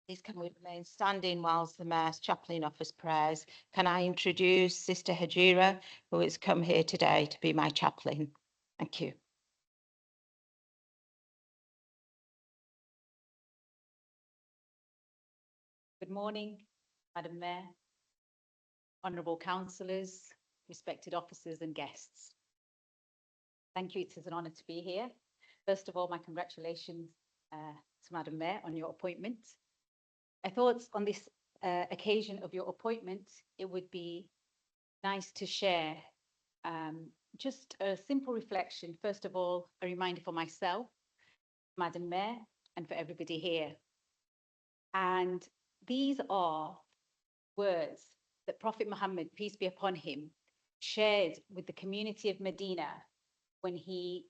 Please can we remain standing whilst the Mayor's chaplain offers prayers. Can I introduce Sister Hajira, who has come here today to be my chaplain? Thank you. Good morning, Madam Mayor, honourable councillors, respected officers and guests. Thank you, it is an honour to be here. First of all, my congratulations to Madam Mayor on your appointment. I thought on this occasion of your appointment, it would be nice to share just a simple reflection. First of all, a reminder for myself, Madam Mayor, and for everybody here. And these are words that Prophet Muhammad, peace be upon him, shared with the community of Medina when he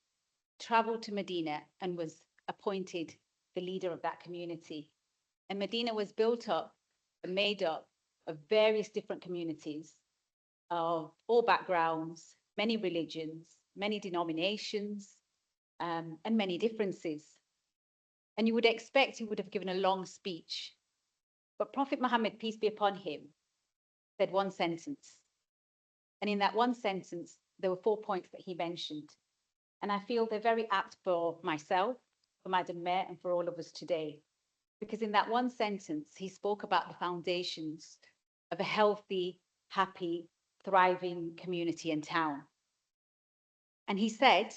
traveled to Medina and was appointed the leader of that community. And Medina was built up and made up of various different communities of all backgrounds, many religions, many denominations, and many differences. And you would expect he would have given a long speech. But Prophet Muhammad, peace be upon him, said one sentence. And in that one sentence, there were 4 points that he mentioned. And I feel they're very apt for myself, for Madam Mayor, and for all of us today. Because in that one sentence, he spoke about the foundations of a healthy, happy, thriving community and town. And he said,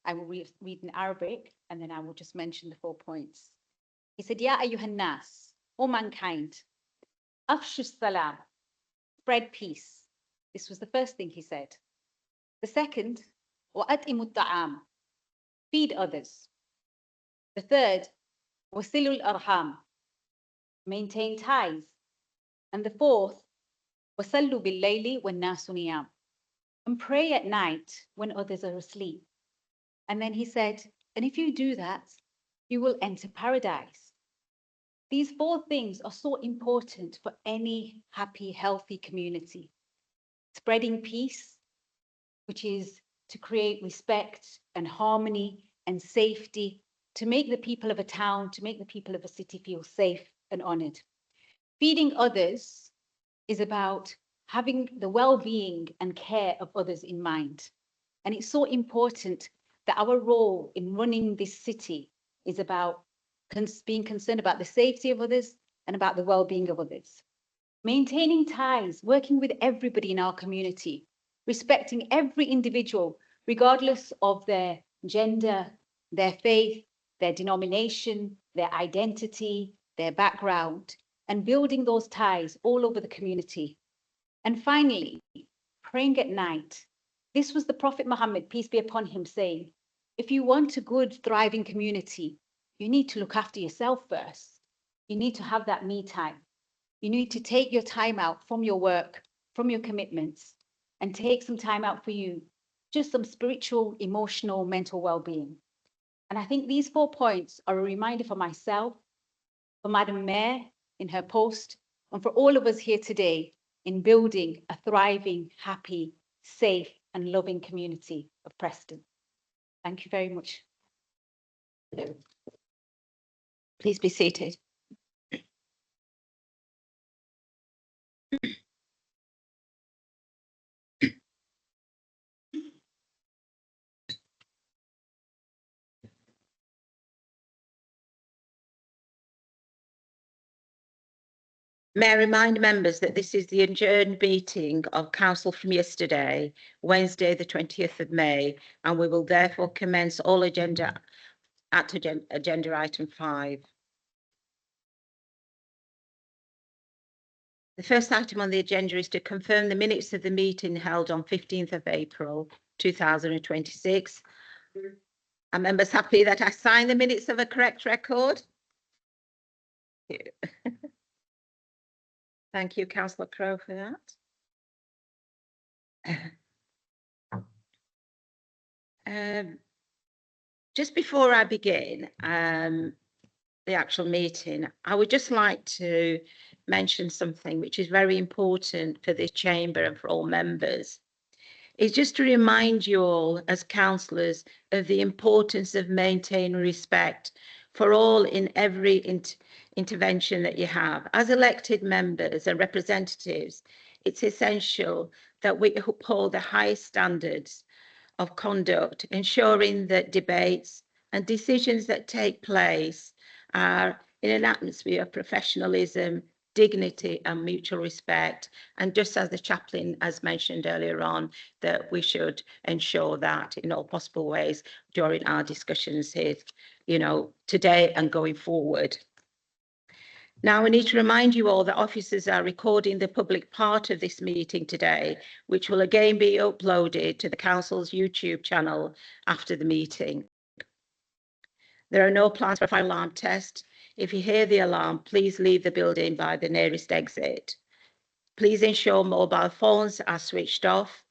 I will read in Arabic, and then I will just mention the 4 points. He said, Ya ayyuhan nas, O mankind, afshu salam, spread peace. This was the first thing he said. The second, wa'atimu ta'am, feed others. The third, wasilul arham, maintain ties. And the fourth, wasallu bil layli wan nasu niyam, and pray at night when others are asleep. And then he said, and if you do that, you will enter paradise. These 4 things are so important for any happy, healthy community. Spreading peace, which is to create respect and harmony and safety, to make the people of a town, to make the people of a city feel safe and honoured. Feeding others is about having the well-being and care of others in mind. And it's so important that our role in running this city is about being concerned about the safety of others and about the well-being of others. Maintaining ties, working with everybody in our community, respecting every individual, regardless of their gender, their faith, their denomination, their identity, their background, and building those ties all over the community. And finally, praying at night. This was the Prophet Muhammad, peace be upon him, saying, if you want a good, thriving community, you need to look after yourself first. You need to have that me time. You need to take your time out from your work, from your commitments, and take some time out for you, just some spiritual, emotional, mental well-being. And I think these 4 points are a reminder for myself, for Madam Mayor in her post, and for all of us here today in building a thriving, happy, safe, and loving community of Preston. Thank you very much. Please be seated. May I remind members that this is the adjourned meeting of Council from yesterday, Wednesday, the 20th of May, and we will therefore commence all agenda item 5. The first item on the agenda is to confirm the minutes of the meeting held on 15th of April 2026. Are members happy that I sign the minutes of a correct record? Thank you, Councillor Crowe, for that. Just before I begin the actual meeting, I would just like to mention something which is very important for this chamber and for all members. It's just to remind you all as councillors of the importance of maintaining respect for all in every intervention that you have. As elected members and representatives, it's essential that we uphold the highest standards of conduct, ensuring that debates and decisions that take place are in an atmosphere of professionalism, dignity and mutual respect. And just as the chaplain has mentioned earlier on, that we should ensure that in all possible ways during our discussions here, you know, today and going forward. Now, I need to remind you all that officers are recording the public part of this meeting today, which will again be uploaded to the Council's YouTube channel after the meeting. There are no plans for a fire alarm test. If you hear the alarm, please leave the building by the nearest exit. Please ensure mobile phones are switched off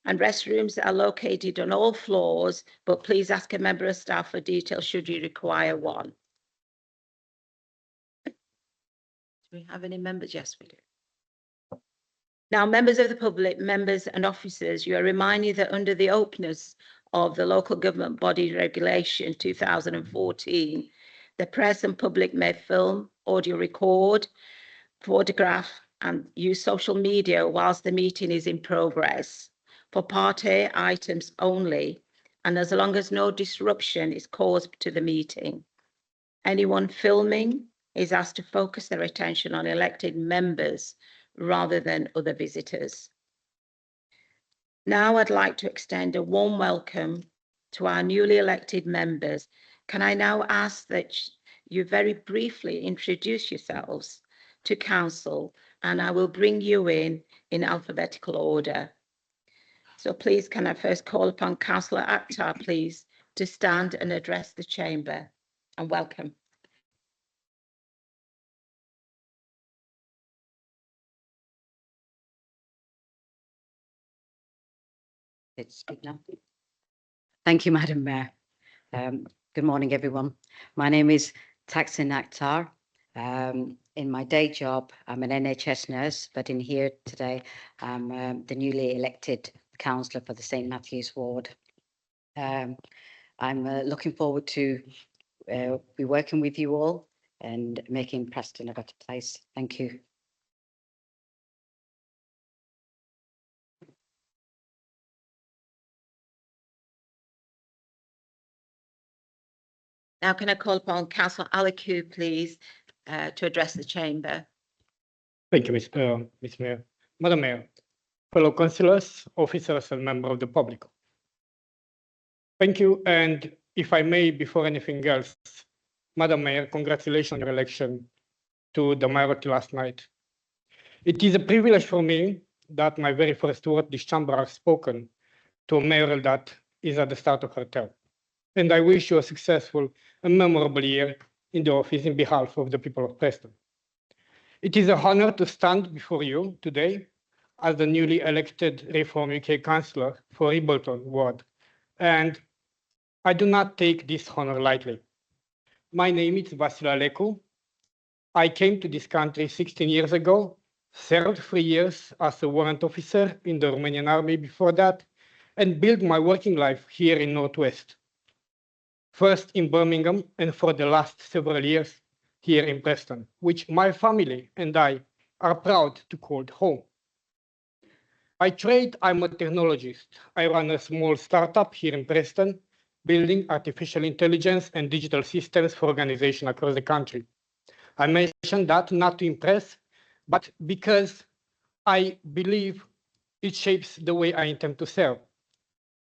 and restrooms are located on all floors, but please ask a member of staff for details should you require one. Do we have any members? Yes, we do. Now, members of the public, members and officers, you are reminded that under the openness of the Local Government Body Regulation 2014, the press and public may film, audio record, photograph and use social media whilst the meeting is in progress for Part A items only, and as long as no disruption is caused to the meeting. Anyone filming is asked to focus their attention on elected members rather than other visitors. Now I'd like to extend a warm welcome to our newly elected members. Can I now ask that you very briefly introduce yourselves to Council, and I will bring you in alphabetical order. So please, can I first call upon Councillor Akhtar, please, to stand and address the chamber, and welcome. Speak now. Thank you, Madam Mayor. Good morning, everyone. My name is Taksin Akhtar. In my day job, I'm an NHS nurse, but in here today, I'm the newly elected councillor for the St Matthew's ward. I'm looking forward to be working with you all and making Preston a better place. Thank you. Now, can I call upon Councillor Aliku, please, to address the chamber? Thank you, Ms. Mayor. Madam Mayor, fellow councillors, officers and members of the public. Thank you, and if I may, before anything else, Madam Mayor, congratulations on your election to the mayoralty last night. It is a privilege for me that my very first word this chamber has spoken to a mayoral that is at the start of her term. And I wish you a successful and memorable year in the office in behalf of the people of Preston. It is an honor to stand before you today as the newly elected Reform UK Councillor for Ribbleton Ward, and I do not take this honor lightly. My name is Vasil Alecu. I came to this country 16 years ago, served 3 years as a warrant officer in the Romanian army before that, and built my working life here in Northwest. First in Birmingham, and for the last several years here in Preston, which my family and I are proud to call home. By trade, I'm a technologist. I run a small startup here in Preston, building artificial intelligence and digital systems for organizations across the country. I mentioned that not to impress, but because I believe it shapes the way I intend to serve.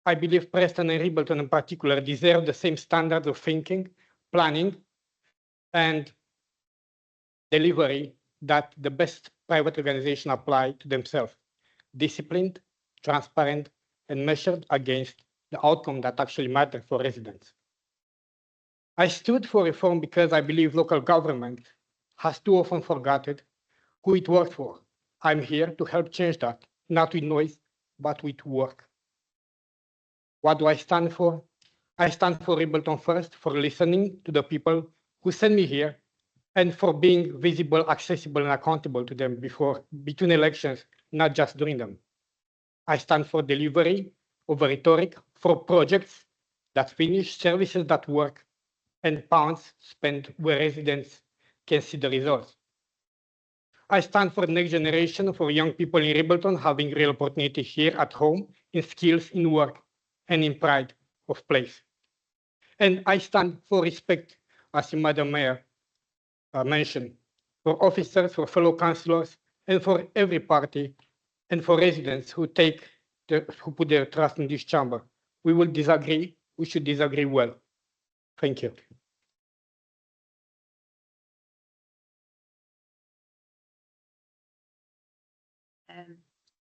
I believe Preston and Ribbleton in particular deserve the same standards of thinking, planning, and delivery that the best private organizations apply to themselves. Disciplined, transparent, and measured against the outcome that actually matters for residents. I stood for reform because I believe local government has too often forgotten who it worked for. I'm here to help change that, not with noise, but with work. What do I stand for? I stand for Ribbleton first, for listening to the people who sent me here, and for being visible, accessible, and accountable to them between elections, not just during them. I stand for delivery over rhetoric, for projects that finish, services that work, and pounds spent where residents can see the results. I stand for the next generation, for young people in Ribbleton having real opportunity here at home, in skills, in work, and in pride of place. And I stand for respect, as the Madam Mayor mentioned, for officers, for fellow councillors, and for every party, and for residents who put their trust in this chamber. We will disagree. We should disagree well. Thank you.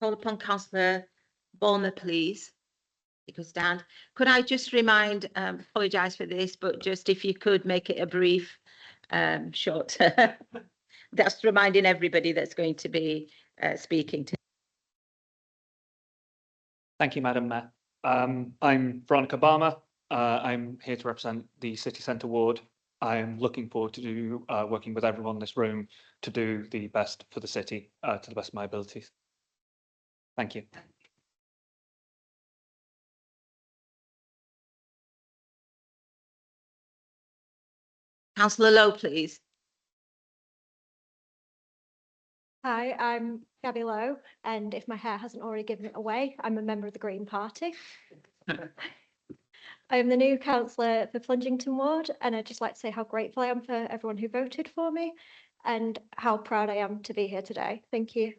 Call upon Councillor Bulmer, please. He goes down. Could I just remind, apologise for this, but just if you could make it a brief, short. That's reminding everybody that's going to be speaking to. Thank you, Madam Mayor. I'm Veronica Barmer. I'm here to represent the City Centre ward. I'm looking forward to working with everyone in this room to do the best for the city to the best of my abilities. Thank you. Councillor Lowe, please. Hi, I'm Gabby Lowe, and if my hair hasn't already given it away, I'm a member of the Green Party. I am the new councillor for Plungington Ward, and I'd just like to say how grateful I am for everyone who voted for me and how proud I am to be here today. Thank you.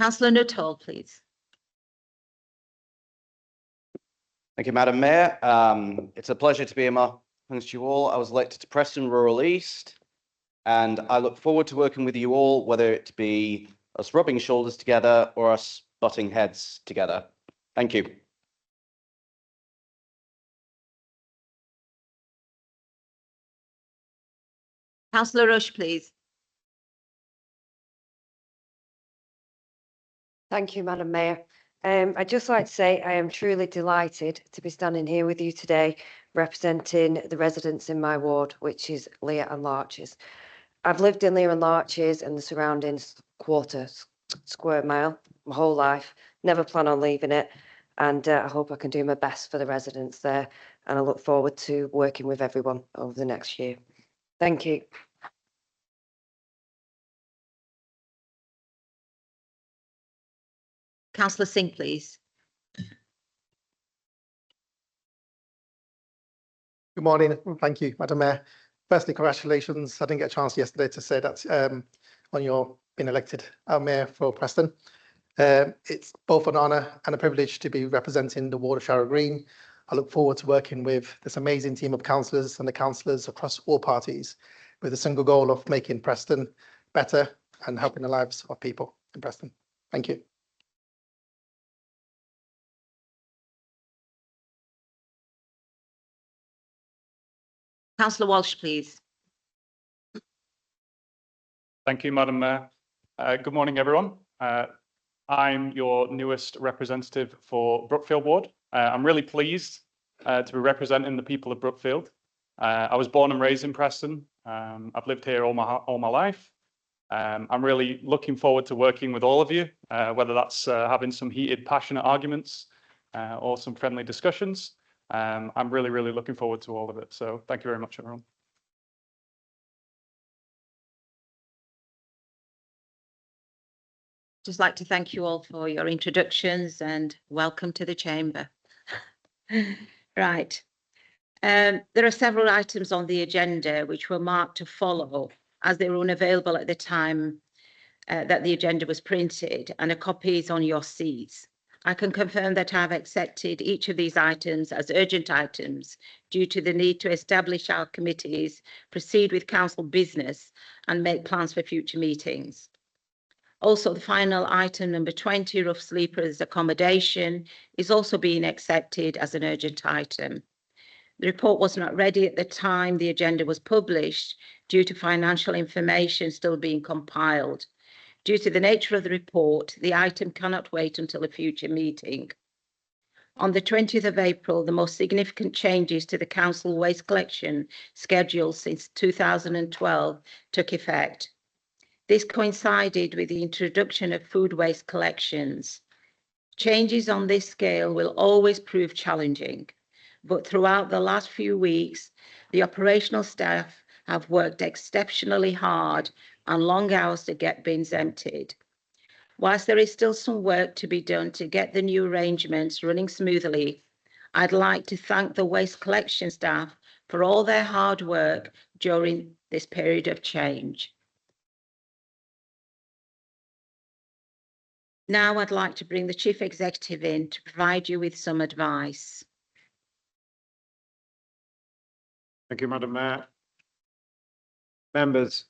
Councillor Nuttall, please. Thank you, Madam Mayor. It's a pleasure to be amongst you all. I was elected to Preston Rural East, and I look forward to working with you all, whether it be us rubbing shoulders together or us butting heads together. Thank you. Councillor Rush, please. Thank you, Madam Mayor. I'd just like to say I am truly delighted to be standing here with you today, representing the residents in my ward, which is Lear and Larches. I've lived in Lear and Larches and the surrounding quarter square mile my whole life, never plan on leaving it, and I hope I can do my best for the residents there, and I look forward to working with everyone over the next year. Thank you. Councillor Singh, please. Good morning. Thank you, Madam Mayor. Firstly, congratulations. I didn't get a chance yesterday to say that on your being elected Mayor for Preston. It's both an honour and a privilege to be representing the ward of Sharrow Green. I look forward to working with this amazing team of councillors and the councillors across all parties with a single goal of making Preston better and helping the lives of people in Preston. Thank you. Councillor Walsh, please. Thank you, Madam Mayor. Good morning, everyone. I'm your newest representative for Brookfield Ward. I'm really pleased to be representing the people of Brookfield. I was born and raised in Preston. I've lived here all my life. I'm really looking forward to working with all of you, whether that's having some heated, passionate arguments or some friendly discussions. I'm really looking forward to all of it. So thank you very much, everyone. Just like to thank you all for your introductions and welcome to the chamber. Right. There are several items on the agenda which were marked to follow as they were unavailable at the time that the agenda was printed, and a copy is on your seats. I can confirm that I've accepted each of these items as urgent items due to the need to establish our committees, proceed with council business and make plans for future meetings. Also, the final item, number 20, rough sleepers accommodation, is also being accepted as an urgent item. The report was not ready at the time the agenda was published due to financial information still being compiled. Due to the nature of the report, the item cannot wait until a future meeting. On the 20th of April, the most significant changes to the council waste collection schedule since 2012 took effect. This coincided with the introduction of food waste collections. Changes on this scale will always prove challenging, but throughout the last few weeks, the operational staff have worked exceptionally hard and long hours to get bins emptied. Whilst there is still some work to be done to get the new arrangements running smoothly, I'd like to thank the waste collection staff for all their hard work during this period of change. Now I'd like to bring the Chief Executive in to provide you with some advice. Thank you, Madam Mayor. Members,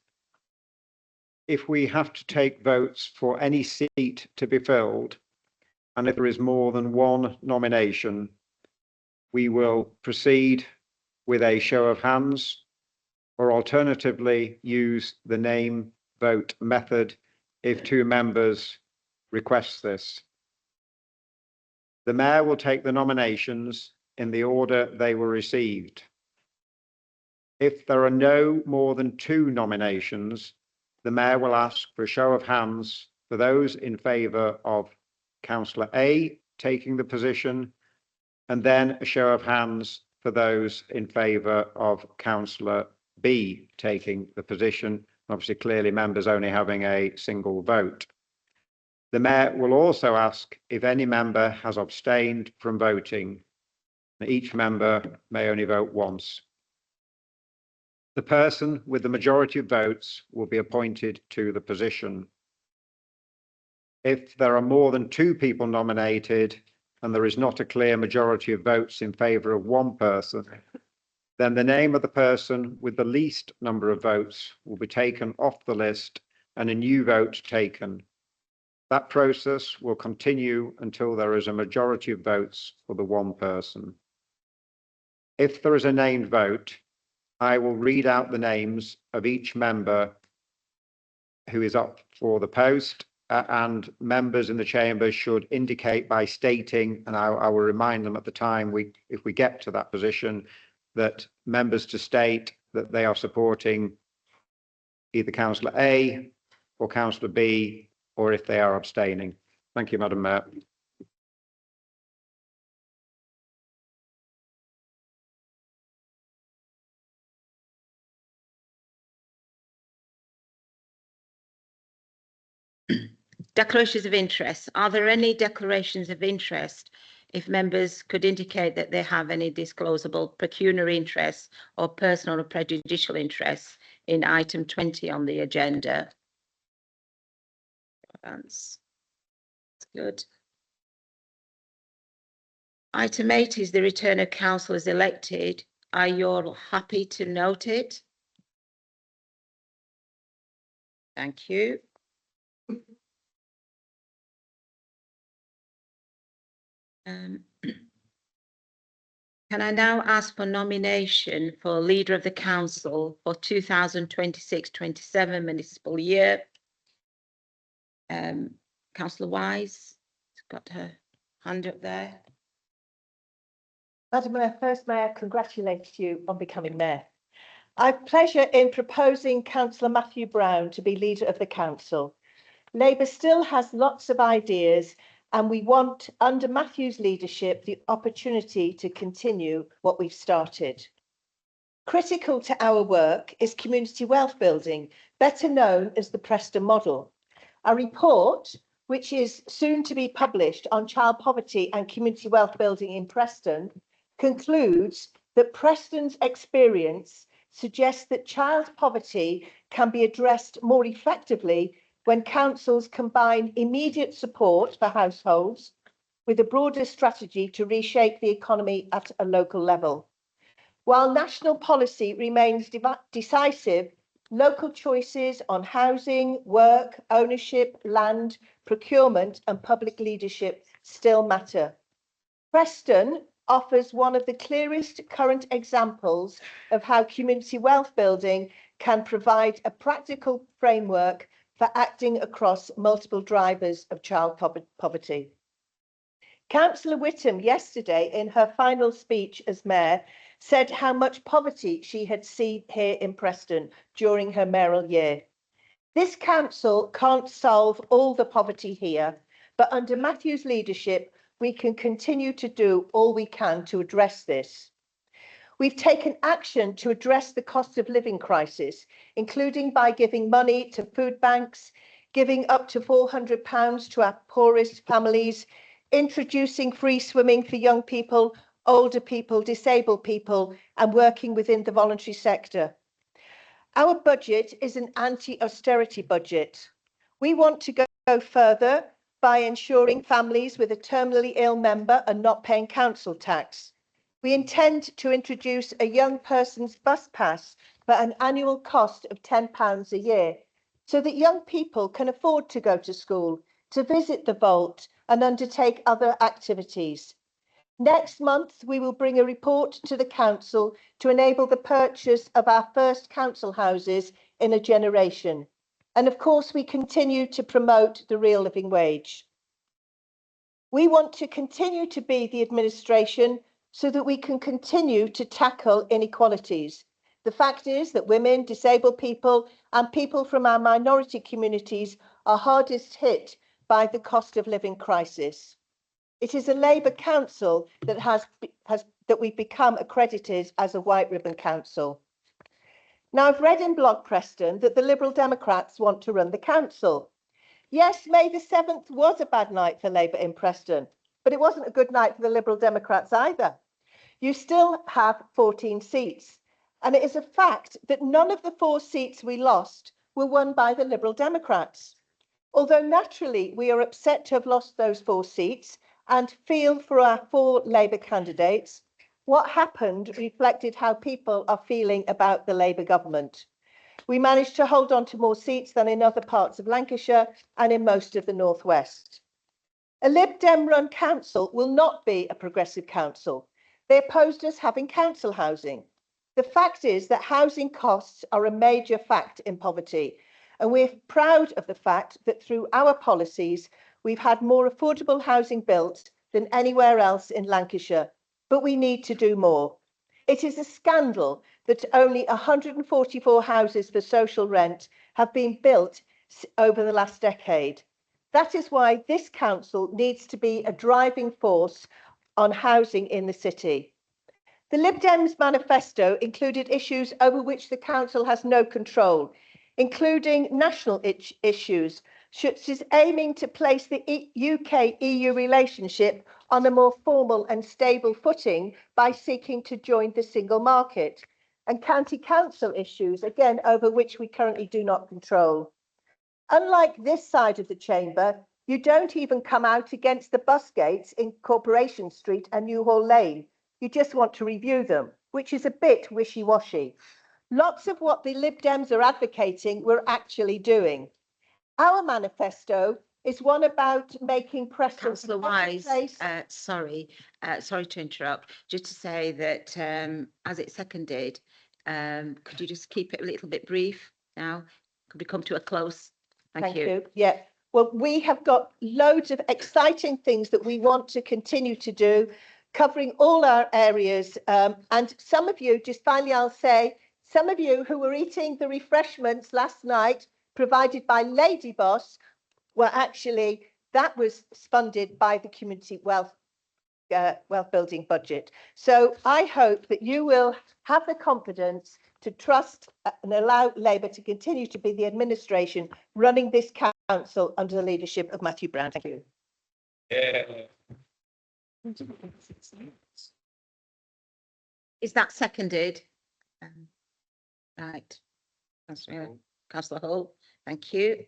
if we have to take votes for any seat to be filled, and if there is more than one nomination, we will proceed with a show of hands, or alternatively use the name vote method if two members request this. The Mayor will take the nominations in the order they were received. If there are no more than two nominations, the Mayor will ask for a show of hands for those in favour of Councillor A taking the position, and then a show of hands for those in favour of Councillor B taking the position. Obviously, clearly members only having a single vote. The Mayor will also ask if any member has abstained from voting. Each member may only vote once. The person with the majority of votes will be appointed to the position. If there are more than two people nominated and there is not a clear majority of votes in favour of one person, then the name of the person with the least number of votes will be taken off the list and a new vote taken. That process will continue until there is a majority of votes for the one person. If there is a named vote, I will read out the names of each member who is up for the post, and members in the chamber should indicate by stating, and I will remind them at the time if we get to that position, that members to state that they are supporting either Councillor A or Councillor B, or if they are abstaining. Thank you, Madam Mayor. Declarations of interest. Are there any declarations of interest? If members could indicate that they have any disclosable pecuniary interests or personal or prejudicial interests in item 20 on the agenda. That's good. Item 8 is the return of councillors elected. Are you all happy to note it? Thank you. Can I now ask for nomination for leader of the council for 2026-27 municipal year? Councillor Wise has got her hand up there. Madam Mayor, first may I congratulate you on becoming mayor. I have pleasure in proposing Councillor Matthew Brown to be leader of the council. Labour still has lots of ideas, and we want, under Matthew's leadership, the opportunity to continue what we've started. Critical to our work is community wealth building, better known as the Preston model. A report, which is soon to be published on child poverty and community wealth building in Preston, concludes that Preston's experience suggests that child poverty can be addressed more effectively when councils combine immediate support for households with a broader strategy to reshape the economy at a local level. While national policy remains decisive, local choices on housing, work, ownership, land, procurement and public leadership still matter. Preston offers one of the clearest current examples of how community wealth building can provide a practical framework for acting across multiple drivers of child poverty. Councillor Whittam yesterday in her final speech as mayor said how much poverty she had seen here in Preston during her mayoral year. This council can't solve all the poverty here, but under Matthew's leadership, we can continue to do all we can to address this. We've taken action to address the cost of living crisis, including by giving money to food banks, giving up to £400 to our poorest families, introducing free swimming for young people, older people, disabled people, and working within the voluntary sector. Our budget is an anti-austerity budget. We want to go further by ensuring families with a terminally ill member are not paying council tax. We intend to introduce a young person's bus pass for an annual cost of £10 a year, so that young people can afford to go to school, to visit the vault and undertake other activities. Next month, we will bring a report to the council to enable the purchase of our first council houses in a generation. And of course, we continue to promote the real living wage. We want to continue to be the administration so that we can continue to tackle inequalities. The fact is that women, disabled people and people from our minority communities are hardest hit by the cost of living crisis. It is a Labour council that we've become accredited as a white ribbon council. Now, I've read in Blog Preston that the Liberal Democrats want to run the council. Yes, May the 7th was a bad night for Labour in Preston, but it wasn't a good night for the Liberal Democrats either. You still have 14 seats, and it is a fact that none of the 4 seats we lost were won by the Liberal Democrats. Although naturally we are upset to have lost those 4 seats and feel for our 4 Labour candidates, what happened reflected how people are feeling about the Labour government. We managed to hold on to more seats than in other parts of Lancashire and in most of the North West. A Lib Dem run council will not be a progressive council. They opposed us having council housing. The fact is that housing costs are a major fact in poverty, and we're proud of the fact that through our policies, we've had more affordable housing built than anywhere else in Lancashire, but we need to do more. It is a scandal that only 144 houses for social rent have been built over the last decade. That is why this council needs to be a driving force on housing in the city. The Lib Dems manifesto included issues over which the council has no control, including national issues, such as aiming to place the UK-EU relationship on a more formal and stable footing by seeking to join the single market, and county council issues, again, over which we currently do not control. Unlike this side of the chamber, you don't even come out against the bus gates in Corporation Street and Newhall Lane. You just want to review them, which is a bit wishy-washy. Lots of what the Lib Dems are advocating, we're actually doing. Our manifesto is one about making Preston Councillor Wise, sorry to interrupt. Just to say that as it's seconded, could you just keep it a little bit brief now? Could we come to a close? Thank you. Yeah. Well, we have got loads of exciting things that we want to continue to do, covering all our areas. And some of you, just finally, I'll say, some of you who were eating the refreshments last night provided by Lady Boss were actually, that was funded by the community wealth building budget. So I hope that you will have the confidence to trust and allow Labour to continue to be the administration running this council under the leadership of Matthew Brown. Thank you. Is that seconded? Right. Councillor Hull, thank you.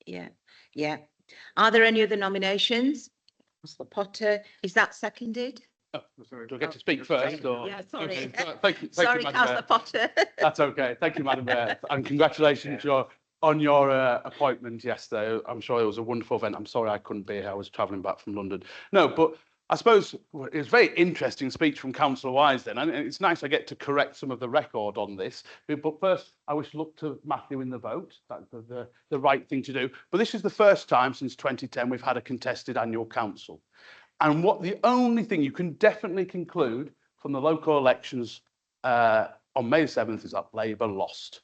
Yeah. Are there any other nominations? Councillor Potter, is that seconded? Oh, sorry, do I get to speak first? Or? Yeah, sorry. Okay. Thank you, Sorry, Madam Councillor Mayor. Potter. That's okay. Thank you, Madam Mayor, and congratulations on your appointment yesterday. I'm sure it was a wonderful event. I'm sorry I couldn't be here. I was travelling back from London. No, but I suppose it was a very interesting speech from Councillor Wise then, and it's nice I get to correct some of the record on this. But first, I wish luck to Matthew in the vote. That's the right thing to do. But this is the first time since 2010 we've had a contested annual council. And the only thing you can definitely conclude from the local elections on May 7th is that Labour lost.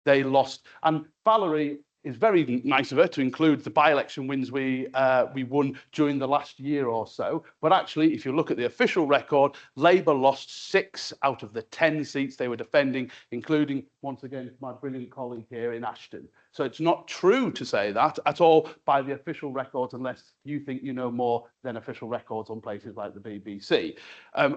They lost. And Valerie it's very nice of her to include the by-election wins we won during the last year or so. But actually, if you look at the official record, Labour lost 6 out of the 10 seats they were defending, including, once again, my brilliant colleague here in Ashton. So it's not true to say that at all by the official records, unless you think you know more than official records on places like the BBC.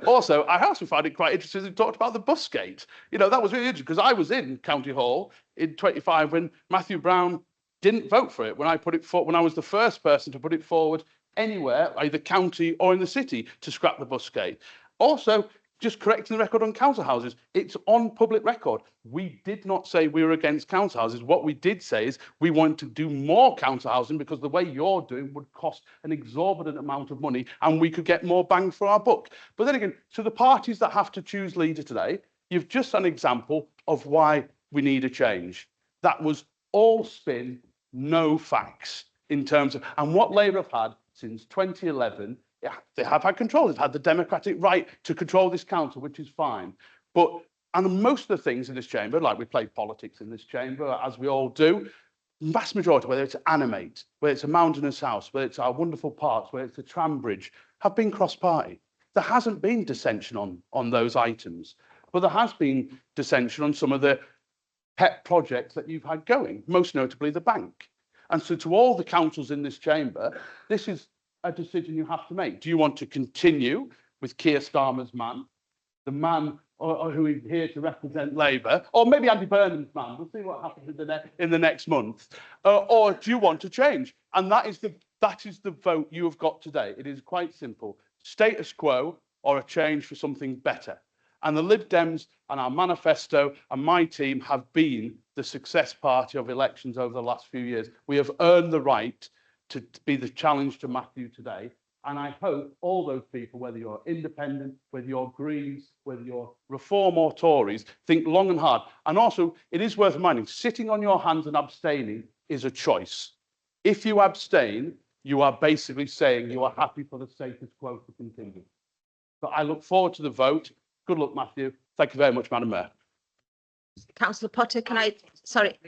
Also, I also find it quite interesting that you talked about the bus gate. You know, that was really interesting because I was in County Hall in 25 when Matthew Brown didn't vote for it, when I put it forward, when I was the first person to put it forward anywhere, either county or in the city, to scrap the bus gate. Also, just correcting the record on council houses, it's on public record. We did not say we were against council houses. What we did say is we want to do more council housing because the way you're doing would cost an exorbitant amount of money and we could get more bang for our buck. But then again, to the parties that have to choose leader today, you've just an example of why we need a change. That was all spin, no facts in terms of, and what Labour have had since 2011, yeah, they have had control. They've had the democratic right to control this council, which is fine. But, and most of the things in this chamber, like we play politics in this chamber, as we all do, vast majority, whether it's Animate, whether it's a Mountainous House, whether it's our wonderful parks, whether it's the tram bridge, have been cross-party. There hasn't been dissension on those items, but there has been dissension on some of the pet projects that you've had going, most notably the bank. And so to all the councils in this chamber, this is a decision you have to make. Do you want to continue with Keir Starmer's man, the man who is here to represent Labour, or maybe Andy Burnham's man? We'll see what happens in the next month. Or do you want to change? And that is the vote you have got today. It is quite simple. Status quo or a change for something better. And the Lib Dems and our manifesto and my team have been the success party of elections over the last few years. We have earned the right to be the challenge to Matthew today. And I hope all those people, whether you're independent, whether you're Greens, whether you're Reform or Tories, think long and hard. And also, it is worth reminding, sitting on your hands and abstaining is a choice. If you abstain, you are basically saying you are happy for the status quo to continue. But I look forward to the vote. Good luck, Matthew. Thank you very much, Madam Mayor. Councillor Potter, can I, sorry.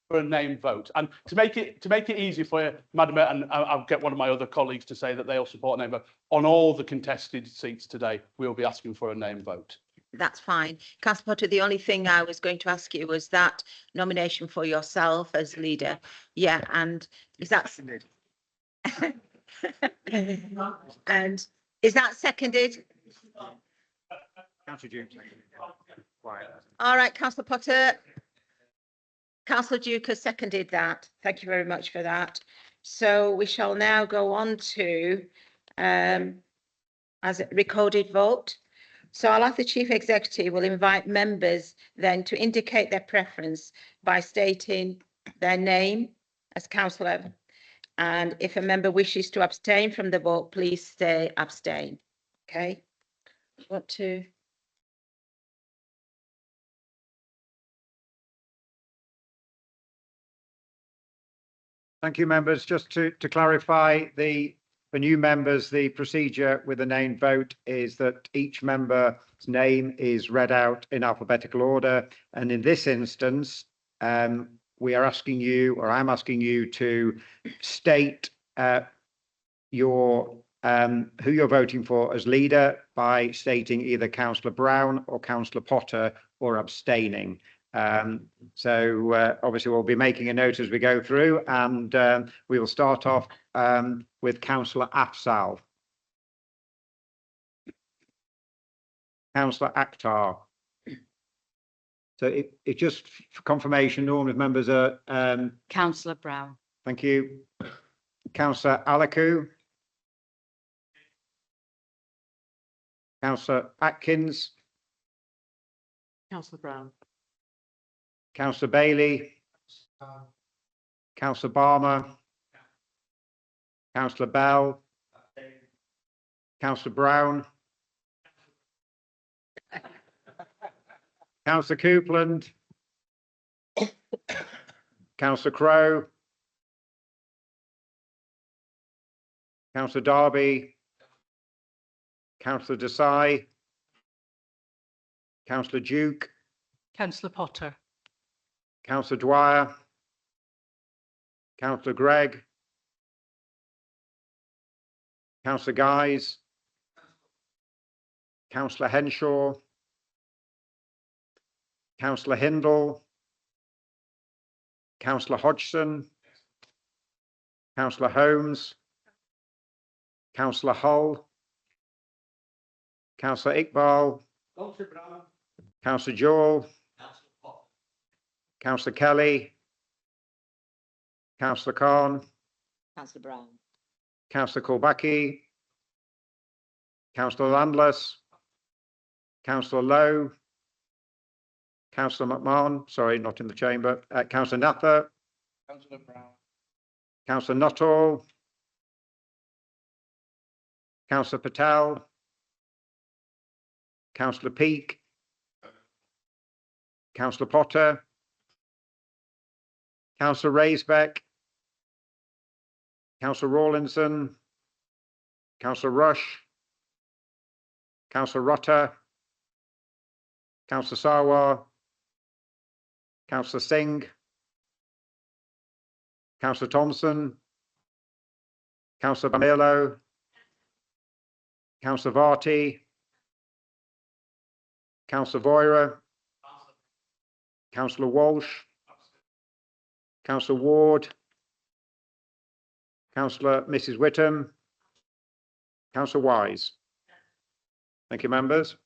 For a name vote, and to make it easy for you, Madam Mayor, and I'll get one of my other colleagues to say that they'll support a name vote on all the contested seats today. We'll be asking for a name vote. That's fine. Councillor Potter, the only thing I was going to ask you was that nomination for yourself as leader. Yeah, and is that and is that seconded? Councillor Duke. All right, Councillor Potter. Councillor Duke has seconded that. Thank you very much for that. So we shall now go on to as a recorded vote. So I'll ask the Chief Executive will invite members then to indicate their preference by stating their name as councillor. And if a member wishes to abstain from the vote, please say abstain. Okay. Want to? Thank you, members. Just to clarify, for new members, the procedure with a named vote is that each member's name is read out in alphabetical order. And in this instance, we are asking you, or I'm asking you, to state who you're voting for as leader by stating either Councillor Brown or Councillor Potter or abstaining. So obviously we'll be making a note as we go through, and we will start off with Councillor Afzal. Councillor Akhtar. So it just for confirmation, normally members are Councillor Brown. Thank you. Councillor Alaku. Councillor Atkins. Councillor Brown. Councillor Bailey. Councillor Barmer. Councillor Bell. Councillor Brown. Councillor Coupland. Councillor Crowe. Councillor Darby. Councillor Desai. Councillor Duke. Councillor Potter. Councillor Dwyer. Councillor Gregg, Councillor Guise, Councillor Henshaw, Councillor Hindle, Councillor Hodgson, Councillor Holmes, Councillor Hull, Councillor Iqbal, Councillor Joel, Councillor Kelly, Councillor Khan, Councillor Brown. Councillor Korbaki, Councillor Landless, Councillor Lowe, Councillor McMahon, sorry, not in the chamber, Councillor Nather, Councillor Brown. Councillor Nuttall, Councillor Patel, Councillor Peake, Councillor Potter, Councillor Raisbeck, Councillor Rawlinson, Councillor Rush, Councillor Rutter, Councillor Sarwar, Councillor Singh, Councillor Thompson, Councillor Bamilo, Councillor Varty, Councillor Voira, Councillor Walsh, Councillor Ward, Councillor Mrs Whittam, Councillor Wise. Thank you, members.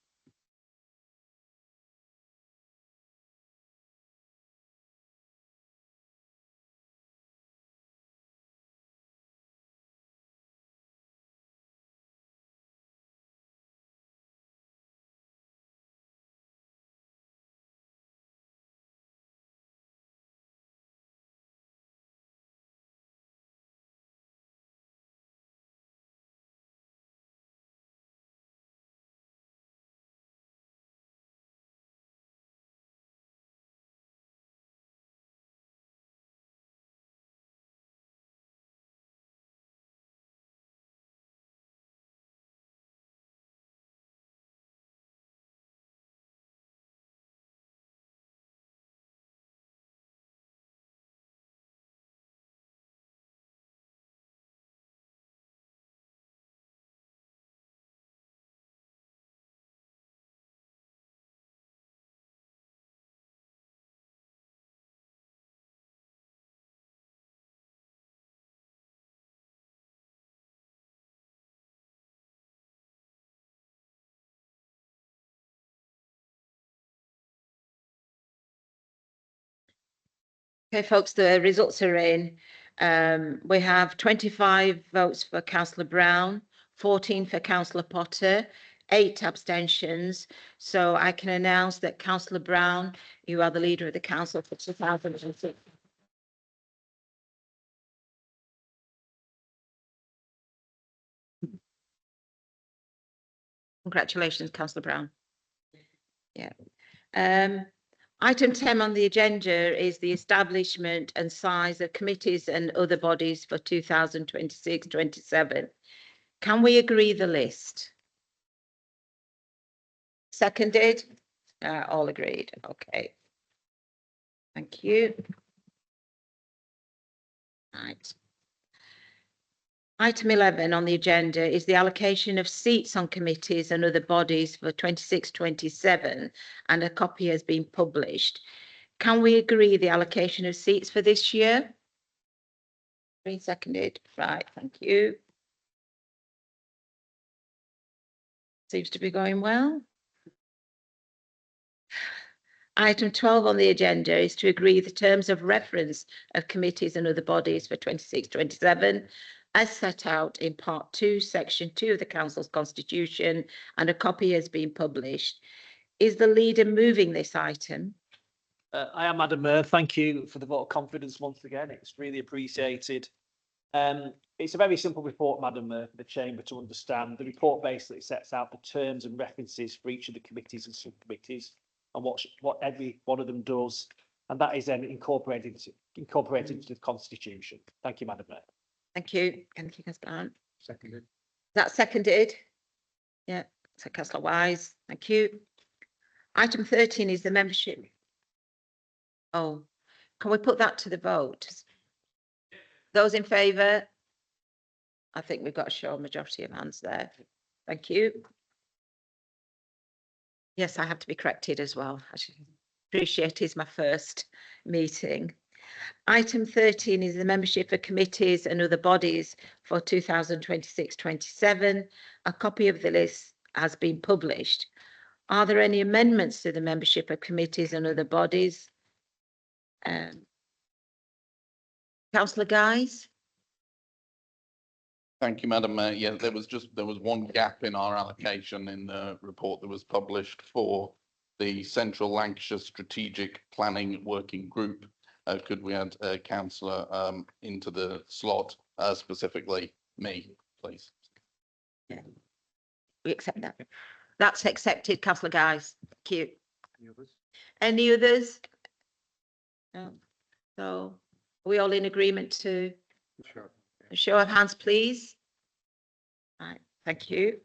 Okay, folks, the results are in. We have 25 votes for Councillor Brown, 14 for Councillor Potter, 8 abstentions. So I can announce that Councillor Brown, you are the leader of the council for 2006. Congratulations, Councillor Brown. Yeah. Item 10 on the agenda is the establishment and size of committees and other bodies for 2026-27. Can we agree the list? Seconded? All agreed. Okay. Thank you. Right. Item 11 on the agenda is the allocation of seats on committees and other bodies for 26-27, and a copy has been published. Can we agree the allocation of seats for this year? Seconded. Right, thank you. Seems to be going well. Item 12 on the agenda is to agree the terms of reference of committees and other bodies for 26-27 as set out in Part 2, Section 2 of the Council's Constitution, and a copy has been published. Is the leader moving this item? I am, Madam Mayor. Thank you for the vote of confidence once again. It's really appreciated. It's a very simple report, Madam Mayor, for the Chamber to understand. The report basically sets out the terms and references for each of the committees and subcommittees and what every one of them does, and that is then incorporated into the Constitution. Thank you, Madam Mayor. Thank you. Thank you, Councillor Brown. Seconded. That seconded? Yeah, so Councillor Wise. Thank you. Item 13 is the membership. Oh, can we put that to the vote? Those in favour? I think we've got a show majority of hands there. Thank you. Yes, I have to be corrected as well. I should appreciate it's my first meeting. Item 13 is the membership of committees and other bodies for 2026-27. A copy of the list has been published. Are there any amendments to the membership of committees and other bodies? Councillor Guise? Thank you, Madam Mayor. Yeah, there was one gap in our allocation in the report that was published for the Central Lancashire Strategic Planning Working Group. Could we add councillor into the slot, specifically me, please? Yeah. We accept that. That's accepted, councillor Guise. Thank you. Any others? No. So are we all in agreement to a show of hands, please? Right, thank you.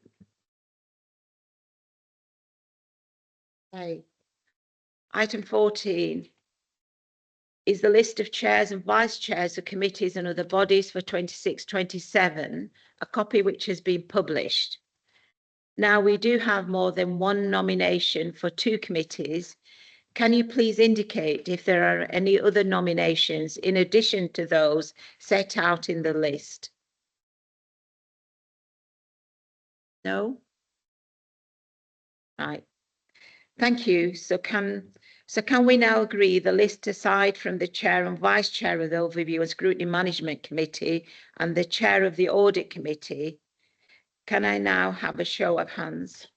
Okay. Item 14 is the list of chairs and vice chairs of committees and other bodies for 26-27, a copy which has been published. Now, we do have more than one nomination for 2 committees. Can you please indicate if there are any other nominations in addition to those set out in the list? No? Right. Thank you. So can we now agree the list aside from the chair and vice chair of the Overview and Scrutiny Management Committee and the chair of the Audit Committee? Can I now have a show of hands?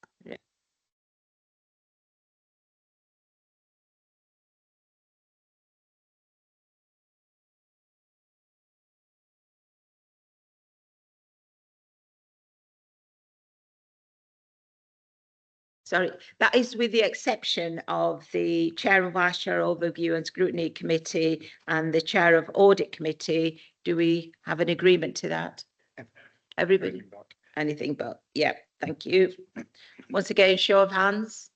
Sorry, that is with the exception of the chair and vice chair Overview and Scrutiny Committee and the chair of Audit Committee. Do we have an agreement to that? Everybody? Anything but. Yeah, thank you. Once again, show of hands.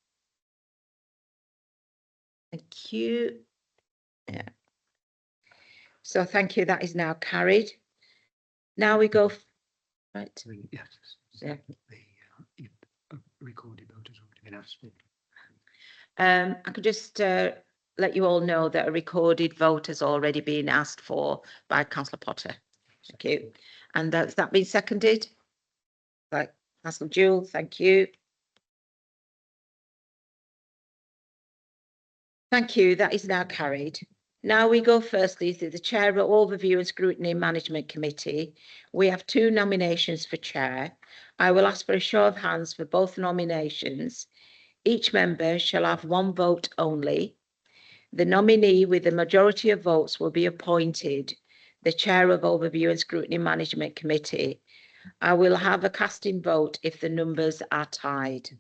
Thank you. Yeah. So thank you. That is now carried. Now we go. Right. Yes. Yeah. The recorded vote has already been asked for. I could just let you all know that a recorded vote has already been asked for by Councillor Potter. Thank you. And has that been seconded? By Councillor Jewell, thank you. Thank you. That is now carried. Now we go firstly to the chair of Overview and Scrutiny Management Committee. We have 2 nominations for chair. I will ask for a show of hands for both nominations. Each member shall have 1 vote only. The nominee with the majority of votes will be appointed the chair of Overview and Scrutiny Management Committee. I will have a casting vote if the numbers are tied.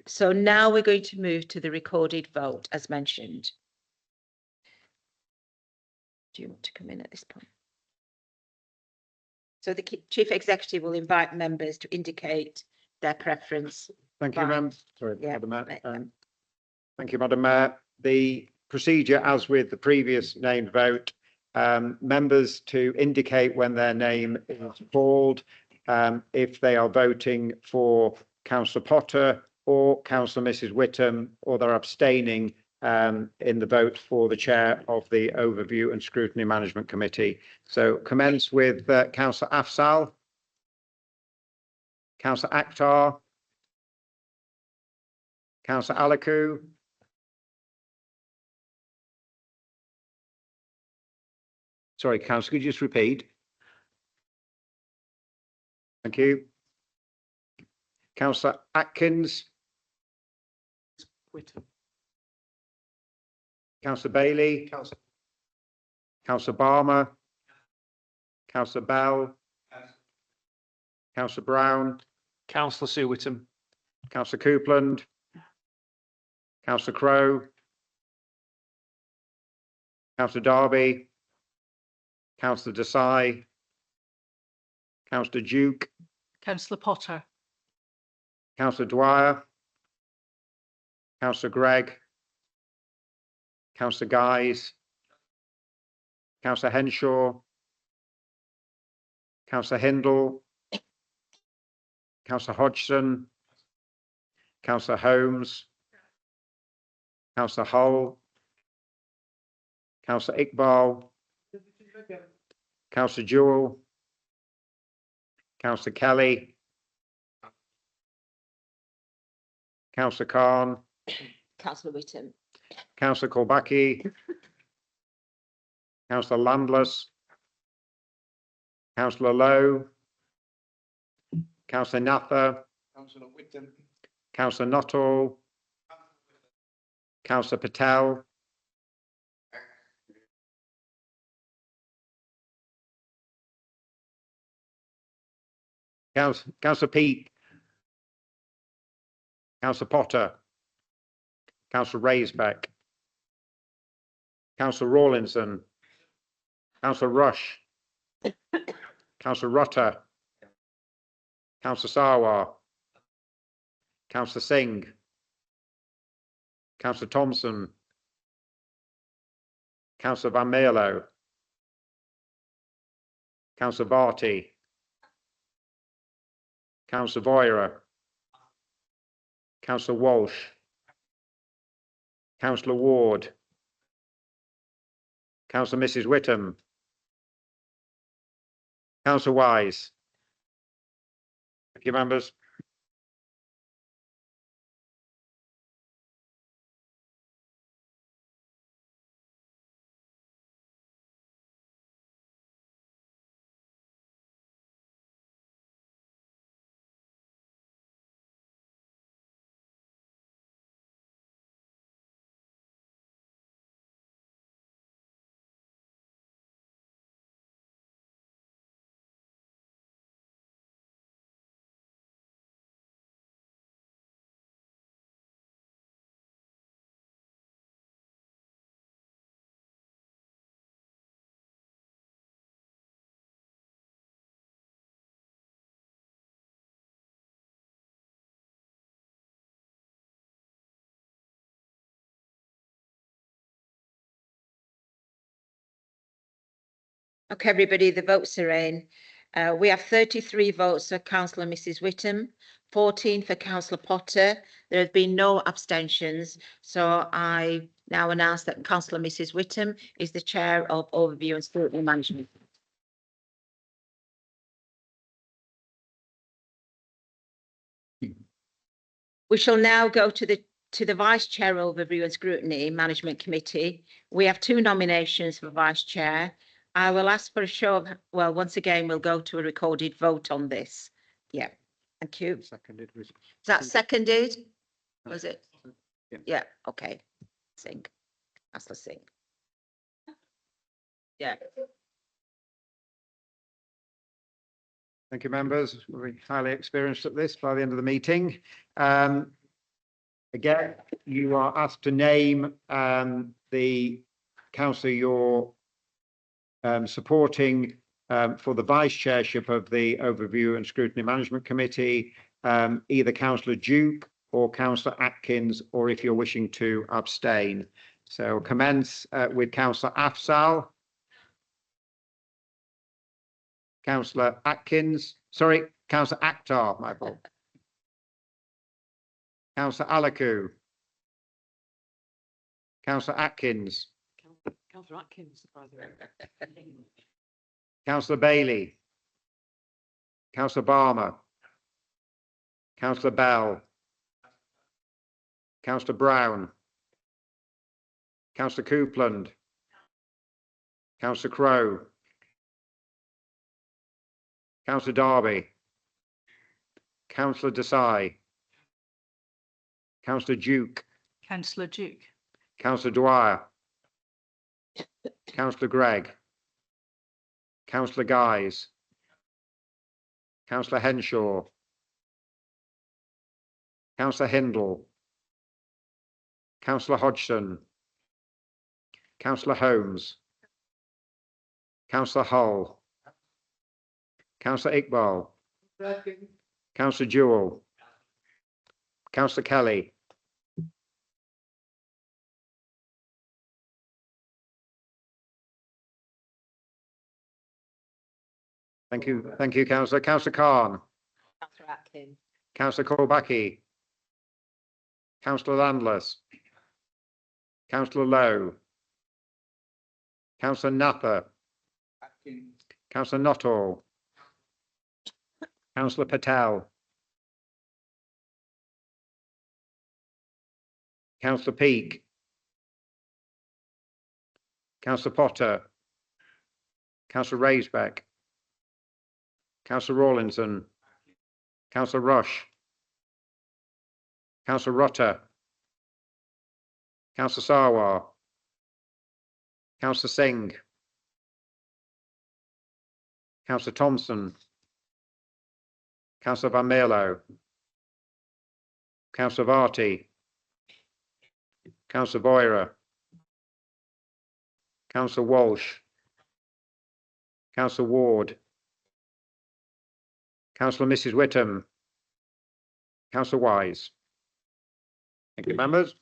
So now we're going to move to the recorded vote as mentioned. Do you want to come in at this point? So the Chief Executive will invite members to indicate their preference. Thank you, Madam. Sorry, Yeah. Madam Mayor. Thank you, Madam Mayor. The procedure, as with the previous named vote, members to indicate when their name is called, if they are voting for Councillor Potter or Councillor Mrs. Whittam, or they're abstaining in the vote for the chair of the Overview and Scrutiny Management Committee. So commence with Councillor Afzal, Councillor Akhtar, Councillor Alaku, sorry, Councillor, could you just repeat? Thank you. Councillor Atkins. Councillor Bailey. Councillor Barmer. Councillor Bell. Councillor Brown. Councillor Sue Whittam. Councillor Coupland. Councillor Crowe. Councillor Darby. Councillor Desai. Councillor Duke. Councillor Potter. Councillor Dwyer. Councillor Gregg. Councillor Guise. Councillor Henshaw, Councillor Hindle, Councillor Hodgson, Councillor Holmes, Councillor Hull, Councillor Iqbal, Councillor Jewell, Councillor Kelly, Councillor Khan, Councillor Whittam. Councillor Kolbaki, Councillor Landless, Councillor Lowe, Councillor Nather, Councillor Whittam. Councillor Nuttall, Councillor Patel, Councillor Peake, Councillor Potter, Councillor Raisbeck, Councillor Rawlinson, Councillor Rush, Councillor Rutter, Councillor Sarwar, Councillor Singh, Councillor Thompson, Councillor Van Mierlo, Councillor Barty, Councillor Voira, Councillor Walsh, Councillor Ward, Councillor Mrs Whittam, Councillor Wise. Thank you, members. Okay, everybody, the votes are in. We have 33 votes for Councillor Mrs Whittam, 14 for Councillor Potter. There have been no abstentions. So I now announce that Councillor Mrs Whittam is the Chair of Overview and Scrutiny Management. We shall now go to the Vice Chair Overview and Scrutiny Management Committee. We have 2 nominations for Vice Chair. I will ask for a show of, well, once again, we'll go to a recorded vote on this. Yeah, thank you. Seconded. Is that seconded? Was it? Yeah. Yeah, okay. Singh. That's the Singh. Yeah. Thank you, members. We're highly experienced at this by the end of the meeting. Again, you are asked to name the councillor you're supporting for the vice chairship of the Overview and Scrutiny Management Committee, either Councillor Duke or Councillor Atkins, or if you're wishing to abstain. So commence with Councillor Afzal. Councillor Atkins, sorry, Councillor Akhtar, my fault. Councillor Alaku. Councillor Atkins. Councillor Atkins, by the way. Councillor Bailey. Councillor Barmer. Councillor Bell. Councillor Brown. Councillor Coupland. Councillor Crowe. Councillor Darby. Councillor Desai. Councillor Duke. Councillor Duke. Councillor Dwyer. Councillor Gregg. Councillor Guise. Councillor Henshaw. Councillor Hindle. Councillor Hodgson. Councillor Holmes. Councillor Hull. Councillor Iqbal. Councillor Jewell. Councillor Kelly. Thank you, councillor. Councillor Khan, Councillor Atkins. councillor Kolbaki, councillor Landless, councillor Lowe, councillor Napper, councillor Nuttall, councillor Patel, councillor Peake, councillor Potter, councillor Raisbeck, councillor Rawlinson, councillor Rush, councillor Rutter, councillor Sarwar, councillor Singh, councillor Thompson, councillor Van Mierlo, councillor Varty, councillor Boyra, councillor Walsh, councillor Ward, councillor Mrs Whittam, councillor Wise. Thank you, members.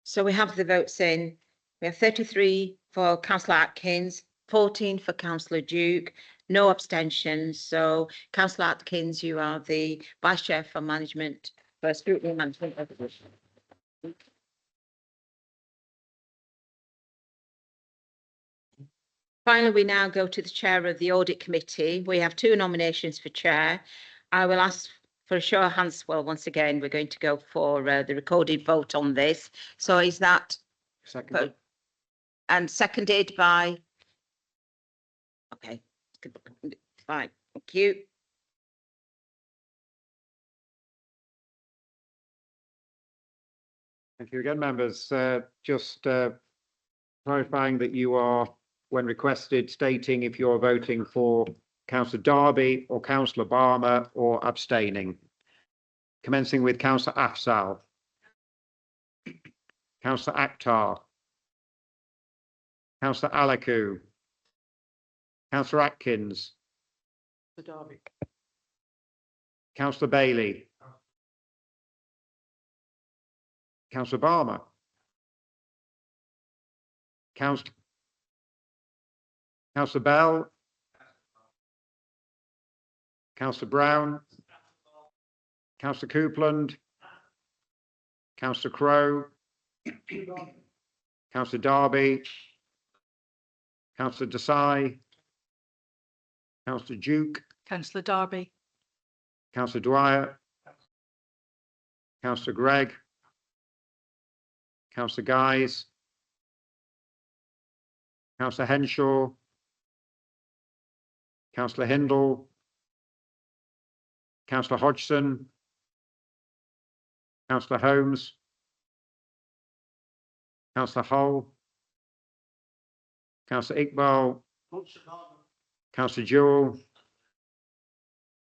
So we have the votes in. We have 33 for councillor Atkins, 14 for councillor Duke, no abstentions. So councillor Atkins, you are the vice chair for management, for scrutiny management. Finally, we now go to the chair of the audit committee. We have 2 nominations for chair. I will ask for a show of hands. Well, once again, we're going to go for the recorded vote on this. So is that Second. and seconded by? Okay, fine, thank you. Thank you again, members. Just clarifying that you are, when requested, stating if you're voting for councillor Darby or councillor Barmer or abstaining. Commencing with councillor Afzal, councillor Akhtar, councillor Alaku, councillor Atkins, councillor Bailey, councillor Barmer, councillor Bell, councillor Brown, councillor Coupland, councillor Crowe, councillor Darby, councillor Desai, councillor Duke, Councillor Darby. councillor Dwyer, councillor Gregg, councillor Guise, councillor Henshaw, councillor Hindle, councillor Hodgson, councillor Holmes, councillor Hull, councillor Iqbal, councillor Jewell,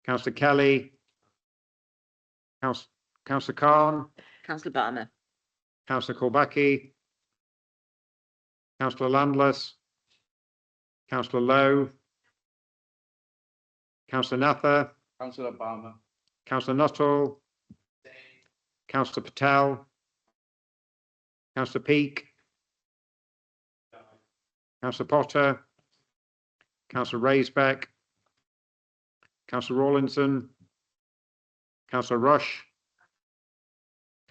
councillor Kelly, councillor Khan, Councillor Barmer. councillor Kolbaki, councillor Landless, councillor Lowe, councillor Nather, Councillor Barmer. councillor Nuttall, councillor Patel, councillor Peake, councillor Potter, councillor Raisbeck, councillor Rawlinson, councillor Rush,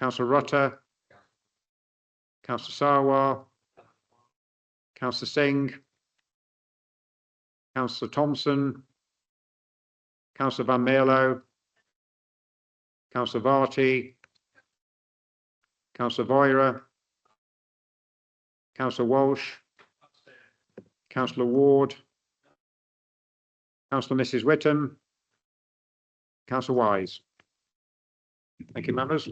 councillor Rutter, councillor Sarwar, councillor Singh, councillor Thompson, councillor Van Mierlo, councillor Varty, Councillor Voira, Councillor Walsh, Councillor Ward, Councillor Mrs Whittam, Councillor Wise. Thank you, members.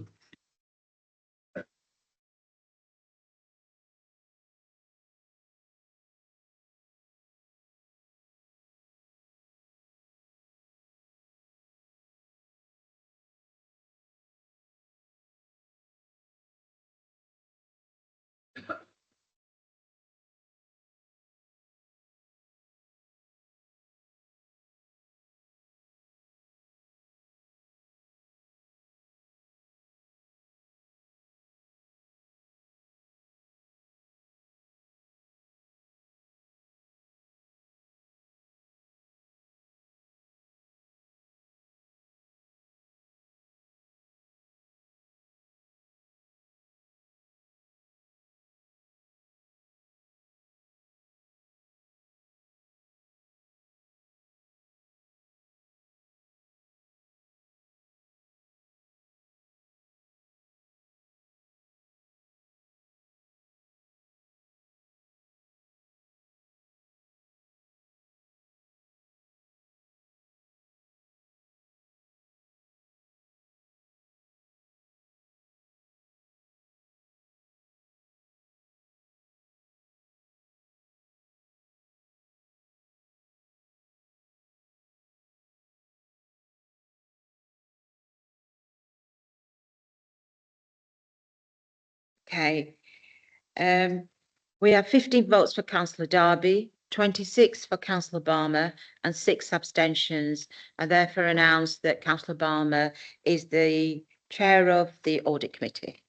Okay. We have 15 votes for Councillor Darby, 26 for Councillor Balmer and 6 abstentions. I therefore announce that Councillor Balmer is the chair of the audit committee.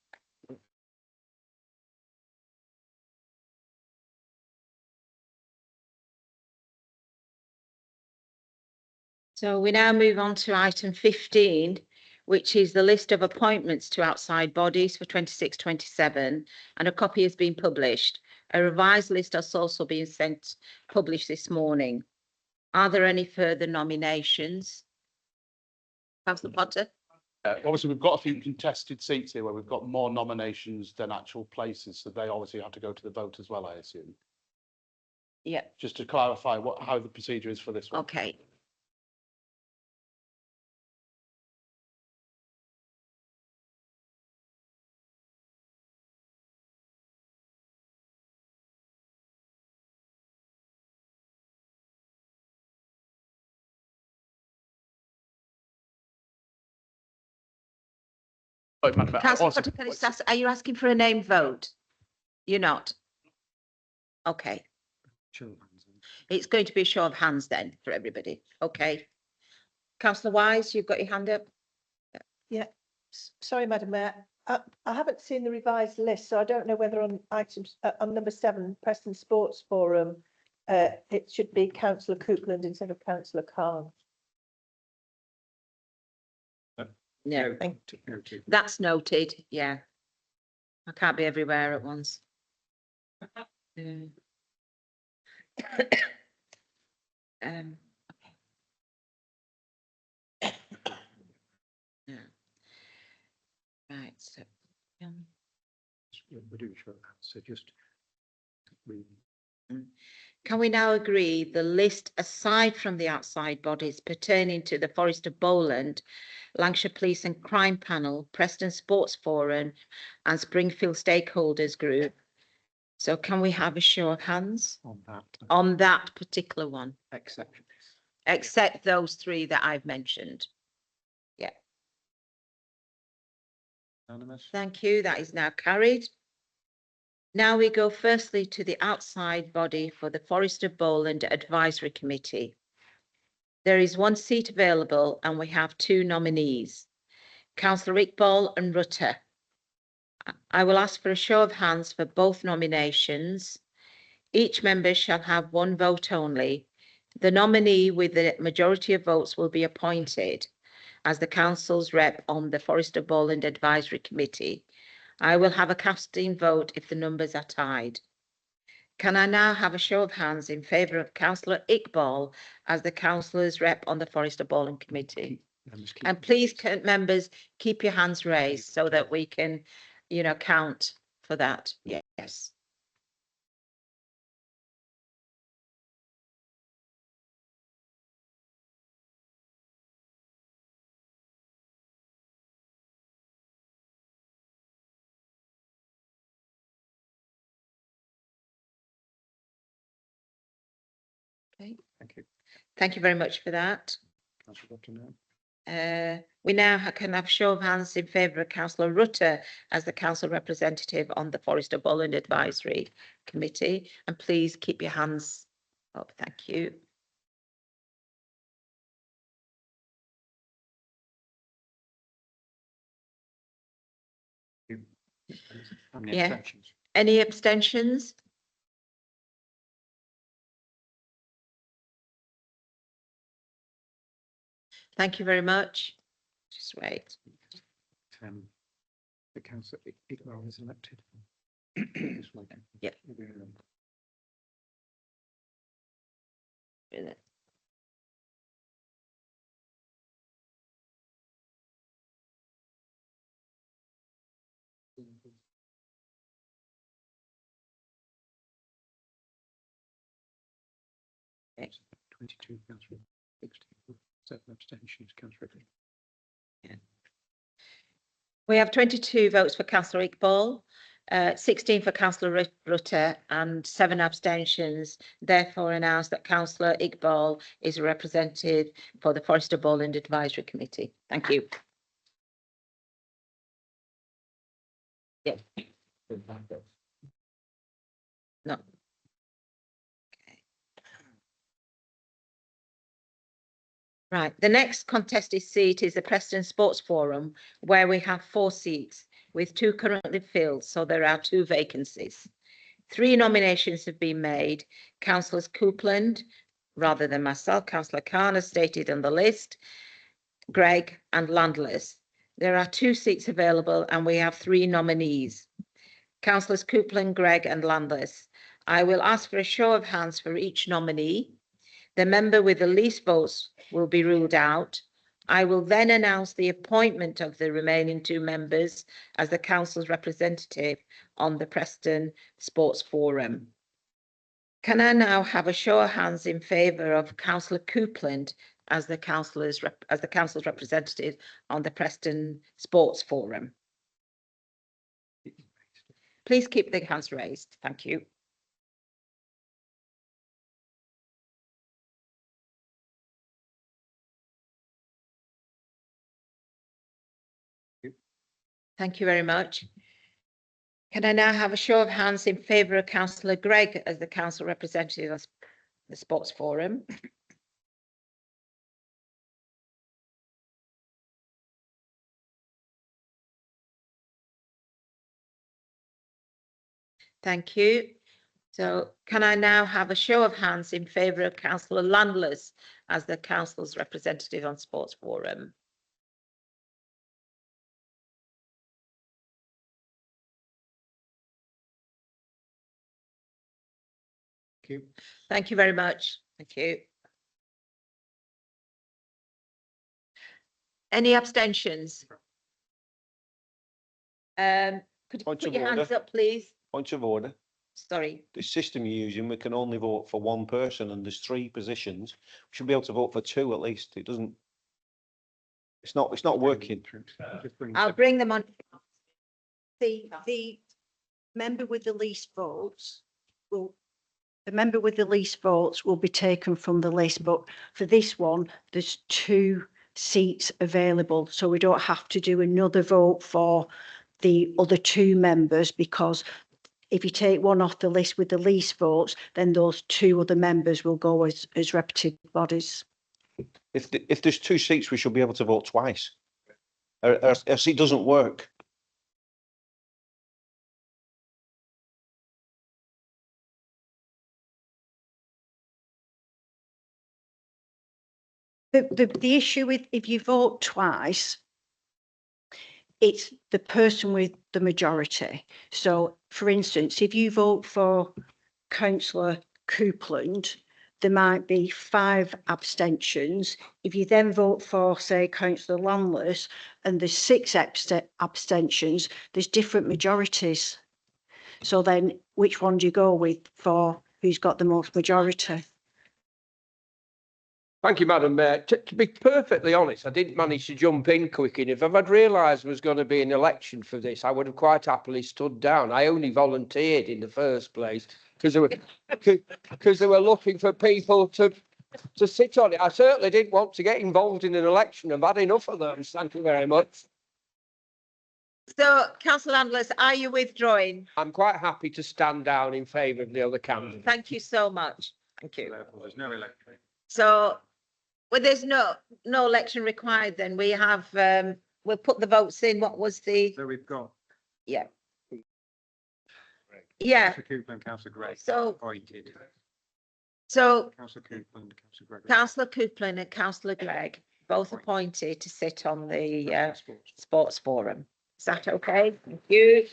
So we now move on to item 15, which is the list of appointments to outside bodies for 26-27, and a copy has been published. A revised list has also been published this morning. Are there any further nominations? Councillor Potter? Obviously, we've got a few contested seats here where we've got more nominations than actual places, so they obviously have to go to the vote as well, I assume. Yeah. Just to clarify how the procedure is for this one. Okay. Councillor Potter, can I just ask, are you asking for a named vote? You're not? Okay. It's going to be a show of hands then for everybody. Okay. Councillor Wise, you've got your hand up. Yeah, sorry, Madam Mayor. I haven't seen the revised list, so I don't know whether on items on number 7, Preston Sports Forum, it should be Councillor Coupland instead of Councillor Khan. No, that's noted. Yeah, I can't be everywhere at once. Okay. Yeah. Right. So, We do show that, so just can we now agree the list aside from the outside bodies pertaining to the Forest of Bowland, Lancashire Police and Crime Panel, Preston Sports Forum and Springfield Stakeholders Group? So can we have a show of hands on that particular one? Except those 3 that I've mentioned. Yeah. Anonymous. Thank you. That is now carried. Now we go firstly to the outside body for the Forest of Bowland Advisory Committee. There is 1 seat available and we have 2 nominees, Councillor Iqbal and Rutter. I will ask for a show of hands for both nominations. Each member shall have 1 vote only. The nominee with the majority of votes will be appointed as the council's rep on the Forest of Bowland Advisory Committee. I will have a casting vote if the numbers are tied. Can I now have a show of hands in favour of Councillor Iqbal as the councillor's rep on the Forest of Bowland Committee? And please, members, keep your hands raised so that we can count for that. Yes. Okay. Thank you. Thank you very much for that. Councillor Button We now can have a show of hands in favour of Councillor Rutter as the council representative on the Forest of Bowland Advisory Committee. And please keep your hands up. Thank you. Any Yeah. abstentions? Any abstentions? Thank you very much. Just wait. The councillor Iqbal is elected. Yep. Okay. 22 councillor, 7 abstentions, councillor. Yeah. We have 22 votes for Councillor Iqbal, 16 for Councillor Rutter and 7 abstentions. Therefore announce that Councillor Iqbal is a representative for the Forest of Bowland Advisory Committee. Thank you. Yeah. No. Okay. Right, the next contested seat is the Preston Sports Forum, where we have 4 seats with 2 currently filled, so there are 2 vacancies. 3 nominations have been made. Councillors Coupland, rather than myself, Councillor Khan as stated on the list, Greg and Landless. There are 2 seats available and we have 3 nominees. Councillors Coupland, Greg and Landless. I will ask for a show of hands for each nominee. The member with the least votes will be ruled out. I will then announce the appointment of the remaining 2 members as the council's representative on the Preston Sports Forum. Can I now have a show of hands in favour of Councillor Coupland as the council's representative on the Preston Sports Forum? Please keep the hands raised. Thank you. Thank you very much. Can I now have a show of hands in favour of Councillor Gregg as the council representative of the Sports Forum? Thank you. So can I now have a show of hands in favour of Councillor Landless as the council's representative on Sports Forum? Thank you. Thank you very much. Thank you. Any abstentions? Could you Point put of your hands order. up, please? Point of order. Sorry. The system you're using, we can only vote for 1 person and there's 3 positions. We should be able to vote for 2 at least. It doesn't. It's not working. I'll bring them on. The member with the least votes will, the member with the least votes will be taken from the list, but for this one, there's 2 seats available, so we don't have to do another vote for the other 2 members, because if you take one off the list with the least votes, then those 2 other members will go as reputed bodies. If there's 2 seats, we should be able to vote twice. Or else it doesn't work. The issue with if you vote twice, it's the person with the majority. So, for instance, if you vote for Councillor Coupland there might be 5 abstentions. If you then vote for, say, Councillor Landless, and there's 6 abstentions, there's different majorities. So then which one do you go with for who's got the most majority? Thank you, Madam Mayor. To be perfectly honest, I didn't manage to jump in quick enough. If I'd realised there was going to be an election for this, I would have quite happily stood down. I only volunteered in the first place because they were looking for people to sit on it. I certainly didn't want to get involved in an election. I've had enough of them. Thank you very much. So, Councillor Landless, are you withdrawing? I'm quite happy to stand down in favour of the other candidate. Thank you so much. Thank you. There's no election. So, well, there's no election required then. We have, we'll put the votes in. What was the, So we've got yeah. Yeah, Councillor Coupland, Councillor Gregg so, appointed. so Councillor Coupland, Councillor Gregg. Councillor Coupland and Councillor Gregg, both appointed to sit on the sports forum. Is that okay? Thank you.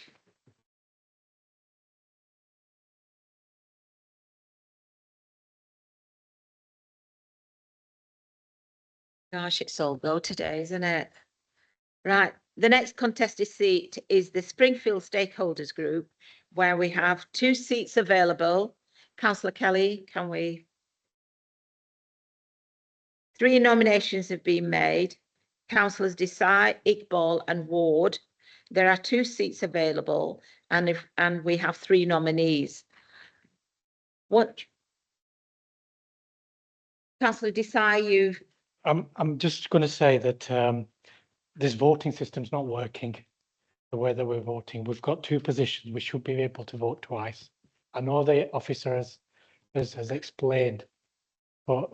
Gosh, it's all go today, isn't it? Right, the next contested seat is the Springfield Stakeholders Group, where we have 2 seats available. Councillor Kelly, can we? 3 nominations have been made. Councillors Desai, Iqbal and Ward. There are 2 seats available, and we have 3 nominees. What? Councillor Desai, I'm just going to say that this voting system's not working the way that we're voting. We've got 2 positions. We should be able to vote twice. I know the officer has explained, but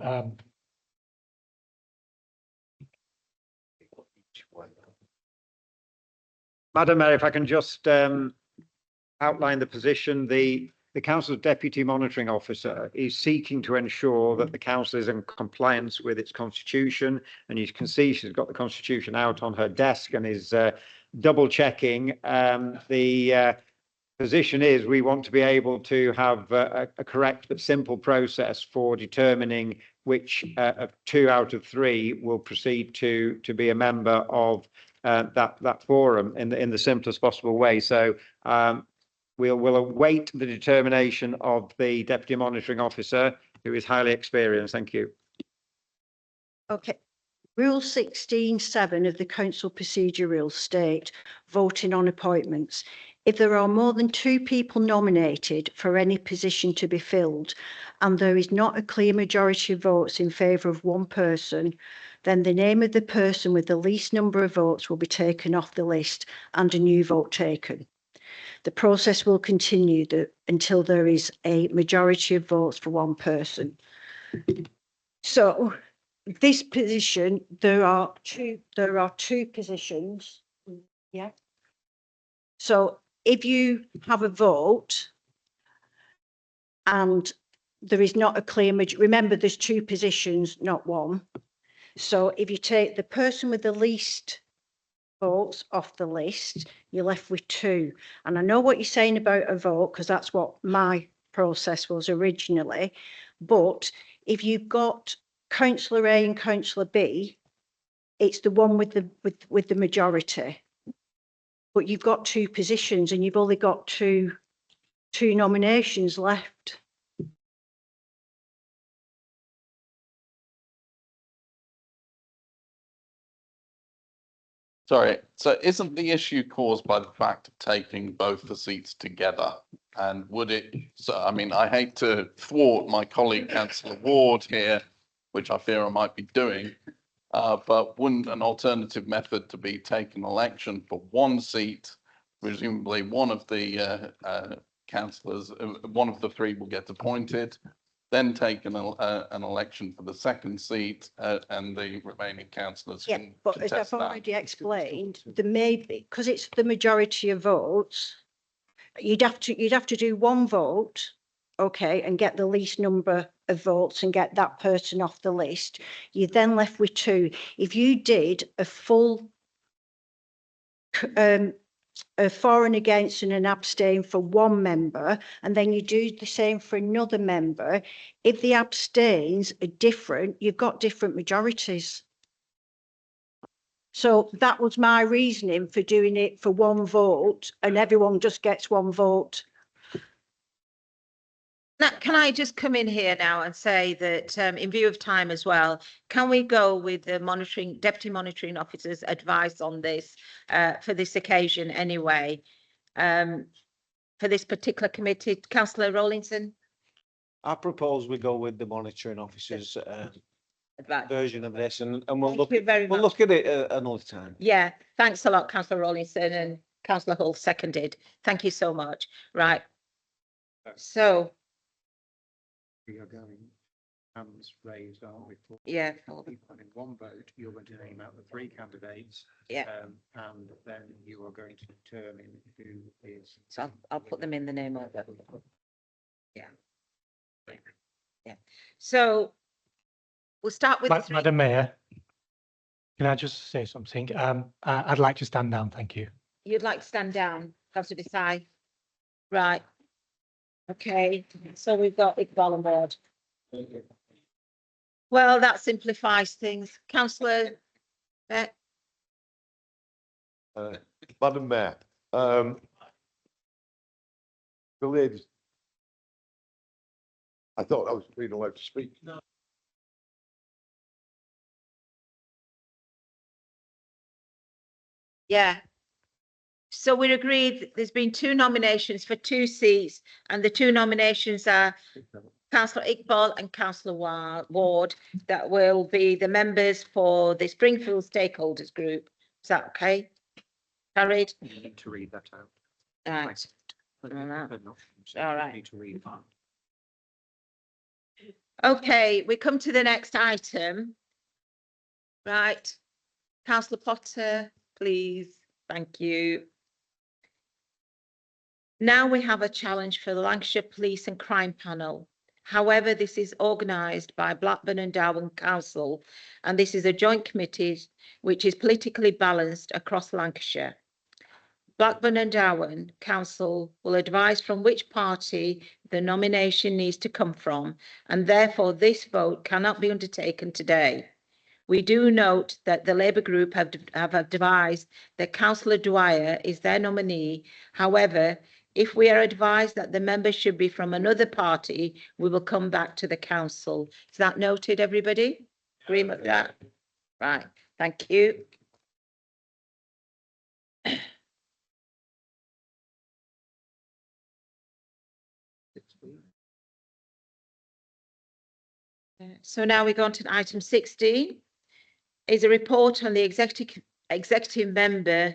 Madam Mayor, if I can just outline the position, the Council's Deputy Monitoring Officer is seeking to ensure that the Council is in compliance with its constitution, and you can see she's got the constitution out on her desk and is double checking. The position is we want to be able to have a correct but simple process for determining which of 2 out of 3 will proceed to be a member of that forum in the simplest possible way. So we'll await the determination of the Deputy Monitoring Officer, who is highly experienced. Thank you. Okay. Rule 16(7) of the Council Procedure Rules state voting on appointments. If there are more than 2 people nominated for any position to be filled and there is not a clear majority of votes in favour of one person, then the name of the person with the least number of votes will be taken off the list and a new vote taken. The process will continue until there is a majority of votes for one person. So this position, there are two positions. Yeah. So if you have a vote and there is not a clear majority, remember there's 2 positions, not 1. So if you take the person with the least votes off the list, you're left with 2. And I know what you're saying about a vote, because that's what my process was originally. But if you've got Councillor A and Councillor B, it's the one with the majority. But you've got 2 positions and you've only got two nominations left. Sorry, so isn't the issue caused by the fact of taking both the seats together? And would it, so I mean, I hate to thwart my colleague Councillor Ward here, which I fear I might be doing, but wouldn't an alternative method to be take an election for 1 seat, presumably one of the councillors, one of the 3 will get appointed, then take an election for the 2nd seat, and the remaining councillors can But as I've already explained, there may be, because it's the majority of votes, you'd have to do 1 vote, okay, and get the least number of votes and get that person off the list. You're then left with 2. If you did a full a for and against and an abstain for one member, and then you do the same for another member, if the abstains are different, you've got different majorities. So that was my reasoning for doing it for one vote, and everyone just gets one vote. Now, can I just come in here now and say that in view of time as well, can we go with the deputy monitoring officer's advice on this for this occasion anyway? For this particular committee, Councillor Rawlinson? I propose we go with the monitoring officers Advice. version of this, and we'll Thank look you very we'll much. look at it another time. Yeah, thanks a lot, Councillor Rawlinson, and Councillor Hull seconded. Thank you so much. Right. So, We are going hands raised, aren't we? yeah. In one vote, you're going to name out the 3 candidates. Yeah. And then you are going to determine who is. So I'll put them in the name order. Yeah. Yeah. So we'll start with the 3. Madam Mayor, can I just say something? I'd like to stand down, thank you. You'd like to stand down, Councillor Desai? Right. Okay, so we've got Iqbal and Ward. Well, that simplifies things. Councillor Beck? Madam Mayor, the ladies, I thought I was being allowed to speak. No. Yeah. So we agreed there's been 2 nominations for 2 seats, and the 2 nominations are Councillor Iqbal and Councillor Ward that will be the members for the Springfield Stakeholders Group. Is that okay? Carried? You need to read that out. Right. All right. Need to read that. Okay, we come to the next item. Right. Councillor Potter, please. Thank you. Now we have a challenge for the Lancashire Police and Crime Panel. However, this is organised by Blackburn and Down Council, and this is a joint committee which is politically balanced across Lancashire. Blackburn and Down Council will advise from which party the nomination needs to come from, and therefore this vote cannot be undertaken today. We do note that the Labour group have advised that Councillor Dwyer is their nominee. However, if we are advised that the member should be from another party, we will come back to the council. Is that noted, everybody? Agreement with that? Right, thank you. So now we go on to item 16. Is a report on the executive member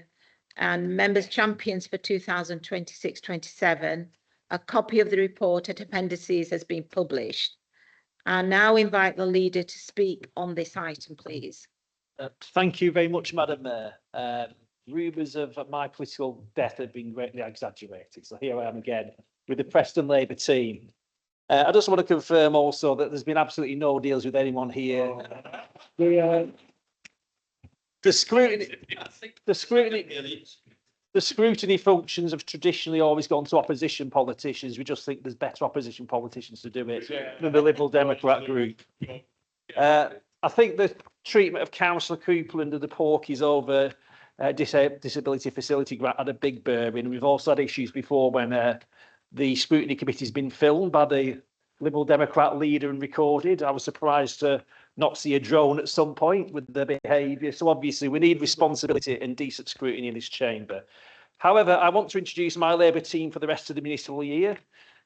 and members champions for 2026-27. A copy of the report at appendices has been published. I now invite the leader to speak on this item, please. Thank you very much, Madam Mayor. Rumours of my political death have been greatly exaggerated. So here I am again with the Preston Labour team. I just want to confirm also that there's been absolutely no deals with anyone here. The scrutiny functions have traditionally always gone to opposition politicians. We just think there's better opposition politicians to do it than the Liberal Democrat group. I think the treatment of Councillor Coupland and the Porkies over disability facility grant had a big bearing. We've also had issues before when the scrutiny committee has been filmed by the Liberal Democrat leader and recorded. I was surprised to not see a drone at some point with their behaviour. So obviously we need responsibility and decent scrutiny in this chamber. However, I want to introduce my Labour team for the rest of the municipal year.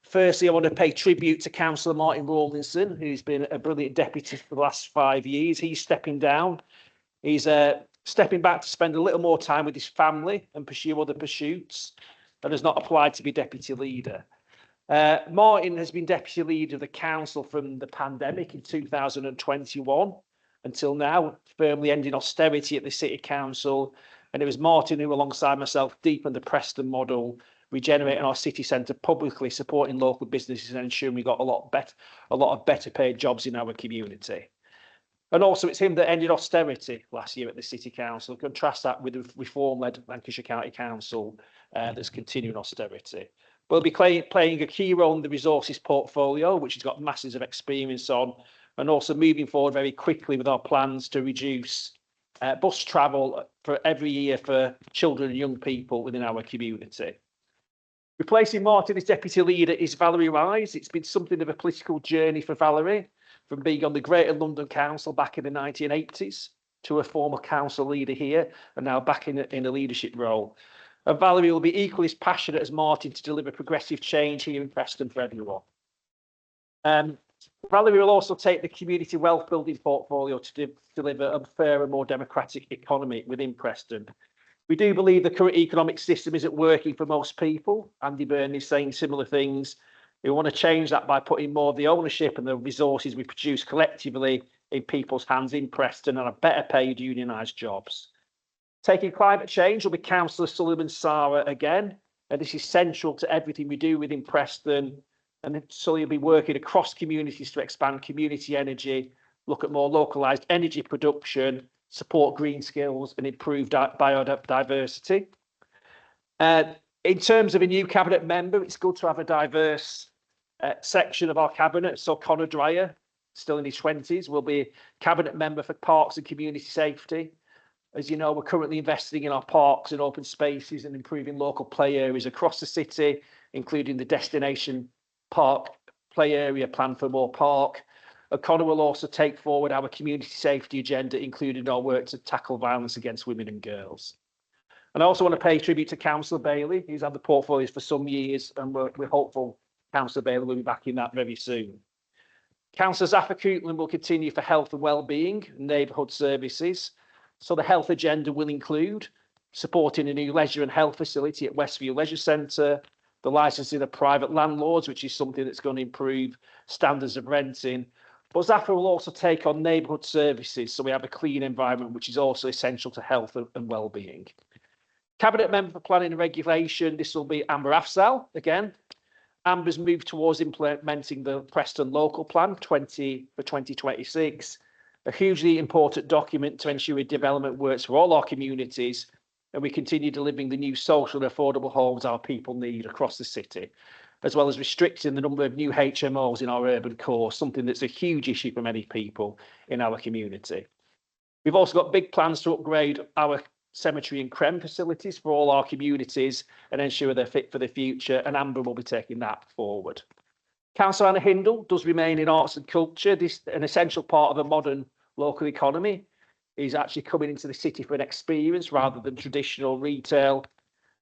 Firstly, I want to pay tribute to Councillor Martin Rawlinson, who's been a brilliant deputy for the last 5 years. He's stepping down. He's stepping back to spend a little more time with his family and pursue other pursuits, and has not applied to be deputy leader. Martin has been deputy leader of the council from the pandemic in 2021 until now, firmly ending austerity at the city council. And it was Martin who, alongside myself, deepened the Preston model, regenerating our city centre publicly, supporting local businesses and ensuring we got a lot of better paid jobs in our community. And also it's him that ended austerity last year at the City Council. Contrast that with the reform-led Lancashire County Council that's continuing austerity. But he'll be playing a key role in the resources portfolio, which he's got masses of experience on, and also moving forward very quickly with our plans to reduce bus travel for every year for children and young people within our community. Replacing Martin as deputy leader is Valerie Wise. It's been something of a political journey for Valerie, from being on the Greater London Council back in the 1980s to a former council leader here and now back in a leadership role. And Valerie will be equally as passionate as Martin to deliver progressive change here in Preston for everyone. Valerie will also take the community wealth building portfolio to deliver a fairer, more democratic economy within Preston. We do believe the current economic system isn't working for most people. Andy Byrne is saying similar things. We want to change that by putting more of the ownership and the resources we produce collectively in people's hands in Preston and a better paid unionised jobs. Taking climate change will be Councillor Sullivan Sarah again, and this is central to everything we do within Preston. And so you'll be working across communities to expand community energy, look at more localised energy production, support green skills and improve biodiversity. In terms of a new cabinet member, it's good to have a diverse section of our cabinet. So Conor Dwyer, still in his 20s, will be cabinet member for Parks and Community Safety. As you know, we're currently investing in our parks and open spaces and improving local play areas across the city, including the destination park play area plan for Moor Park. Conor will also take forward our community safety agenda, including our work to tackle violence against women and girls. And I also want to pay tribute to Councillor Bailey, who's had the portfolios for some years, and we're hopeful Councillor Bailey will be back in that very soon. Councillor Zaffa Coutland will continue for health and wellbeing and neighbourhood services. So the health agenda will include supporting a new leisure and health facility at Westview Leisure Centre, the licensing of private landlords, which is something that's going to improve standards of renting. But Zaffa will also take on neighbourhood services, so we have a clean environment, which is also essential to health and wellbeing. Cabinet Member for Planning and Regulation, this will be Amber Afzal again. Amber's moved towards implementing the Preston Local Plan for 2026, a hugely important document to ensure development works for all our communities, and we continue delivering the new social and affordable homes our people need across the city, as well as restricting the number of new HMOs in our urban core, something that's a huge issue for many people in our community. We've also got big plans to upgrade our cemetery and creme facilities for all our communities and ensure they're fit for the future, and Amber will be taking that forward. Councillor Anna Hindle does remain in arts and culture. This an essential part of a modern local economy. He's actually coming into the city for an experience rather than traditional retail.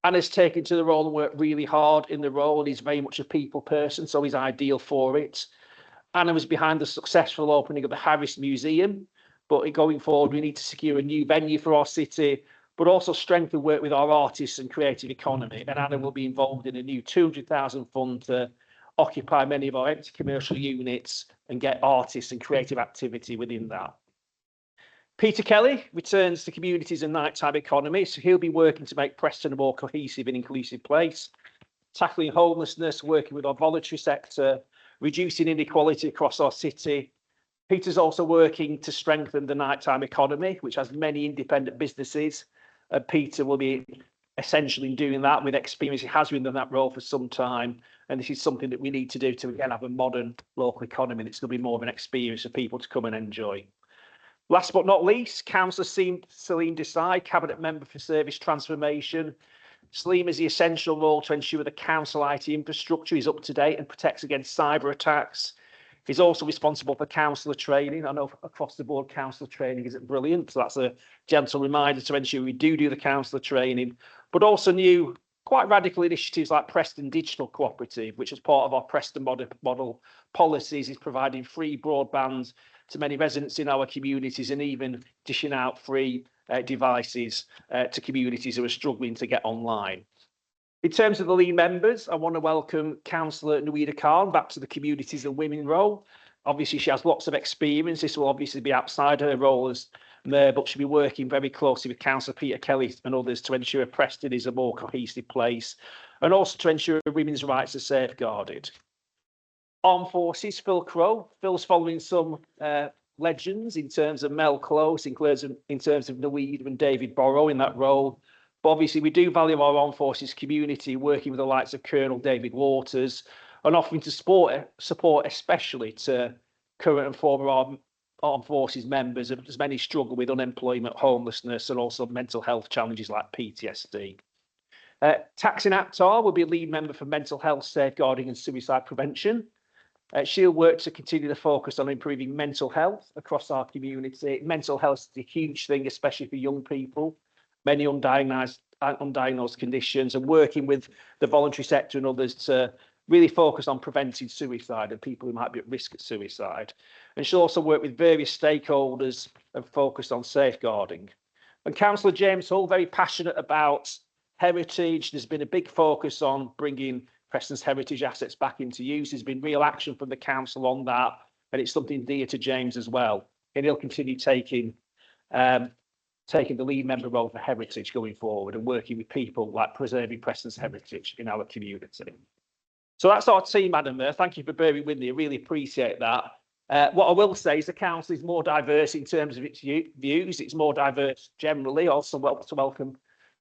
Anna's taken to the role and worked really hard in the role, and he's very much a people person, so he's ideal for it. Anna was behind the successful opening of the Harris Museum, but going forward, we need to secure a new venue for our city, but also strengthen work with our artists and creative economy. And Anna will be involved in a new 200,000 fund to occupy many of our empty commercial units and get artists and creative activity within that. Peter Kelly returns to communities and nighttime economy, so he'll be working to make Preston a more cohesive and inclusive place, tackling homelessness, working with our voluntary sector, reducing inequality across our city. Peter's also working to strengthen the nighttime economy, which has many independent businesses. Peter will be essentially doing that with experience. He has been in that role for some time, and this is something that we need to do to again have a modern local economy that's going to be more of an experience for people to come and enjoy. Last but not least, Councillor Celine Desai, Cabinet Member for Service Transformation. Celine has the essential role to ensure the council IT infrastructure is up to date and protects against cyber attacks. He's also responsible for councillor training. I know across the board councillor training isn't brilliant, so that's a gentle reminder to ensure we do the councillor training, but also new quite radical initiatives like Preston Digital Cooperative, which as part of our Preston model policies is providing free broadband to many residents in our communities and even dishing out free devices to communities who are struggling to get online. In terms of the lead members, I want to welcome Councillor Nuida Khan back to the Communities and Women role. Obviously, she has lots of experience. This will obviously be outside her role as mayor, but she'll be working very closely with Councillor Peter Kelly and others to ensure Preston is a more cohesive place and also to ensure women's rights are safeguarded. Armed Forces, Phil Crow. Phil's following some legends in terms of Mel Close, in terms of Nuida and David Borrow in that role. But obviously, we do value our armed forces community, working with the likes of Colonel David Waters and offering to support especially to current and former armed forces members, as many struggle with unemployment, homelessness, and also mental health challenges like PTSD. Taksin Akhtar will be a lead member for mental health safeguarding and suicide prevention. She'll work to continue to focus on improving mental health across our community. Mental health is a huge thing, especially for young people, many undiagnosed conditions, and working with the voluntary sector and others to really focus on preventing suicide and people who might be at risk of suicide. And she'll also work with various stakeholders and focus on safeguarding. And Councillor James Hull, very passionate about heritage. There's been a big focus on bringing Preston's heritage assets back into use. There's been real action from the council on that, and it's something dear to James as well. And he'll continue taking the lead member role for heritage going forward and working with people like preserving Preston's heritage in our community. So that's our team, Madam Mayor. Thank you for bearing with me. I really appreciate that. What I will say is the council is more diverse in terms of its views. It's more diverse generally. Also, to welcome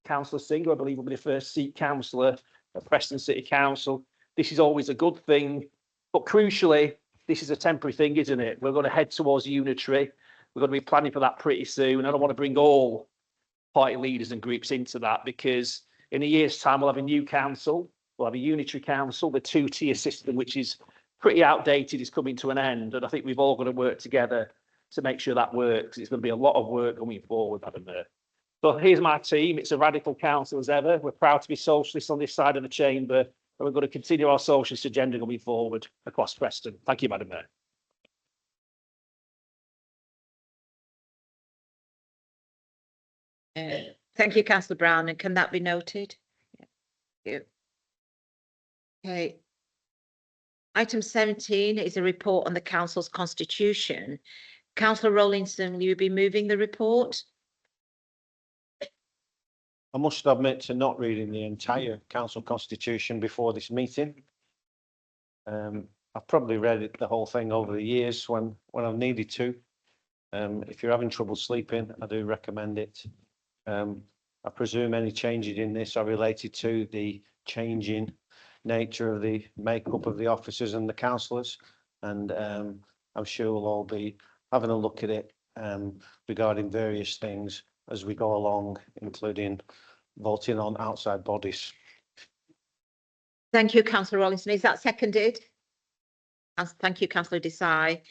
Councillor Singer, I believe will be the first Sikh councillor at Preston City Council. This is always a good thing, but crucially, this is a temporary thing, isn't it? We're going to head towards unitary. We're going to be planning for that pretty soon. I don't want to bring all party leaders and groups into that, because in a year's time, we'll have a new council. We'll have a unitary council. The two-tier system, which is pretty outdated, is coming to an end. And I think we've all got to work together to make sure that works. It's going to be a lot of work going forward, Madam Mayor. So here's my team. It's a radical council as ever. We're proud to be socialists on this side of the chamber, and we're going to continue our socialist agenda going forward across Preston. Thank you, Madam Mayor. Thank you, Councillor Brown, and can that be noted? Thank you. Okay. Item 17 is a report on the council's constitution. Councillor Rowlinson, will you be moving the report? I must admit to not reading the entire council constitution before this meeting. I've probably read it, the whole thing, over the years when I've needed to. If you're having trouble sleeping, I do recommend it. I presume any changes in this are related to the changing nature of the makeup of the officers and the councillors, and I'm sure we'll all be having a look at it regarding various things as we go along, including voting on outside bodies. Thank you, Councillor Rowlinson. Is that seconded? Thank you, Councillor Desai.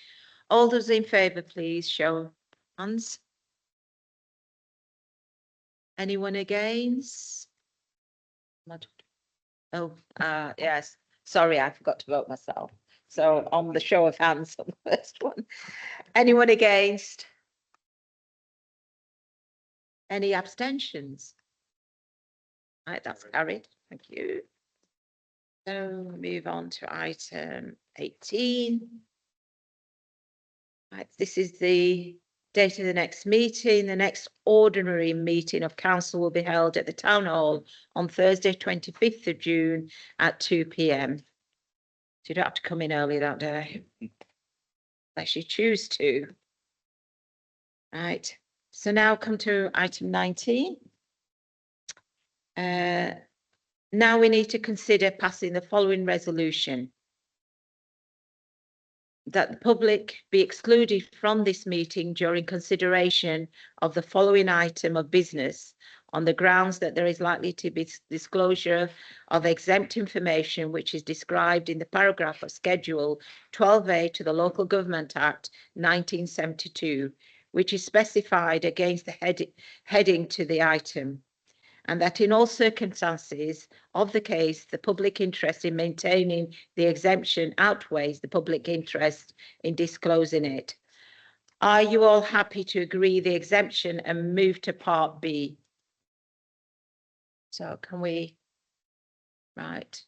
All those in favour, please show hands. Anyone against? Oh, yes. Sorry, I forgot to vote myself. So on the show of hands on the first one. Anyone against? Any abstentions? Right, that's carried. Thank you. So we'll move on to item 18. Right, this is the date of the next meeting. The next ordinary meeting of council will be held at the Town Hall on Thursday, 25th of June at 2 p.m. So you don't have to come in early that day, unless you choose to. Right, so now come to item 19. Now we need to consider passing the following resolution: that the public be excluded from this meeting during consideration of the following item of business on the grounds that there is likely to be disclosure of exempt information which is described in the paragraph of Schedule 12A to the Local Government Act 1972, which is specified against the heading to the item, and that in all circumstances of the case, the public interest in maintaining the exemption outweighs the public interest in disclosing it. Are you all happy to agree the exemption and move to Part B? So can we, right,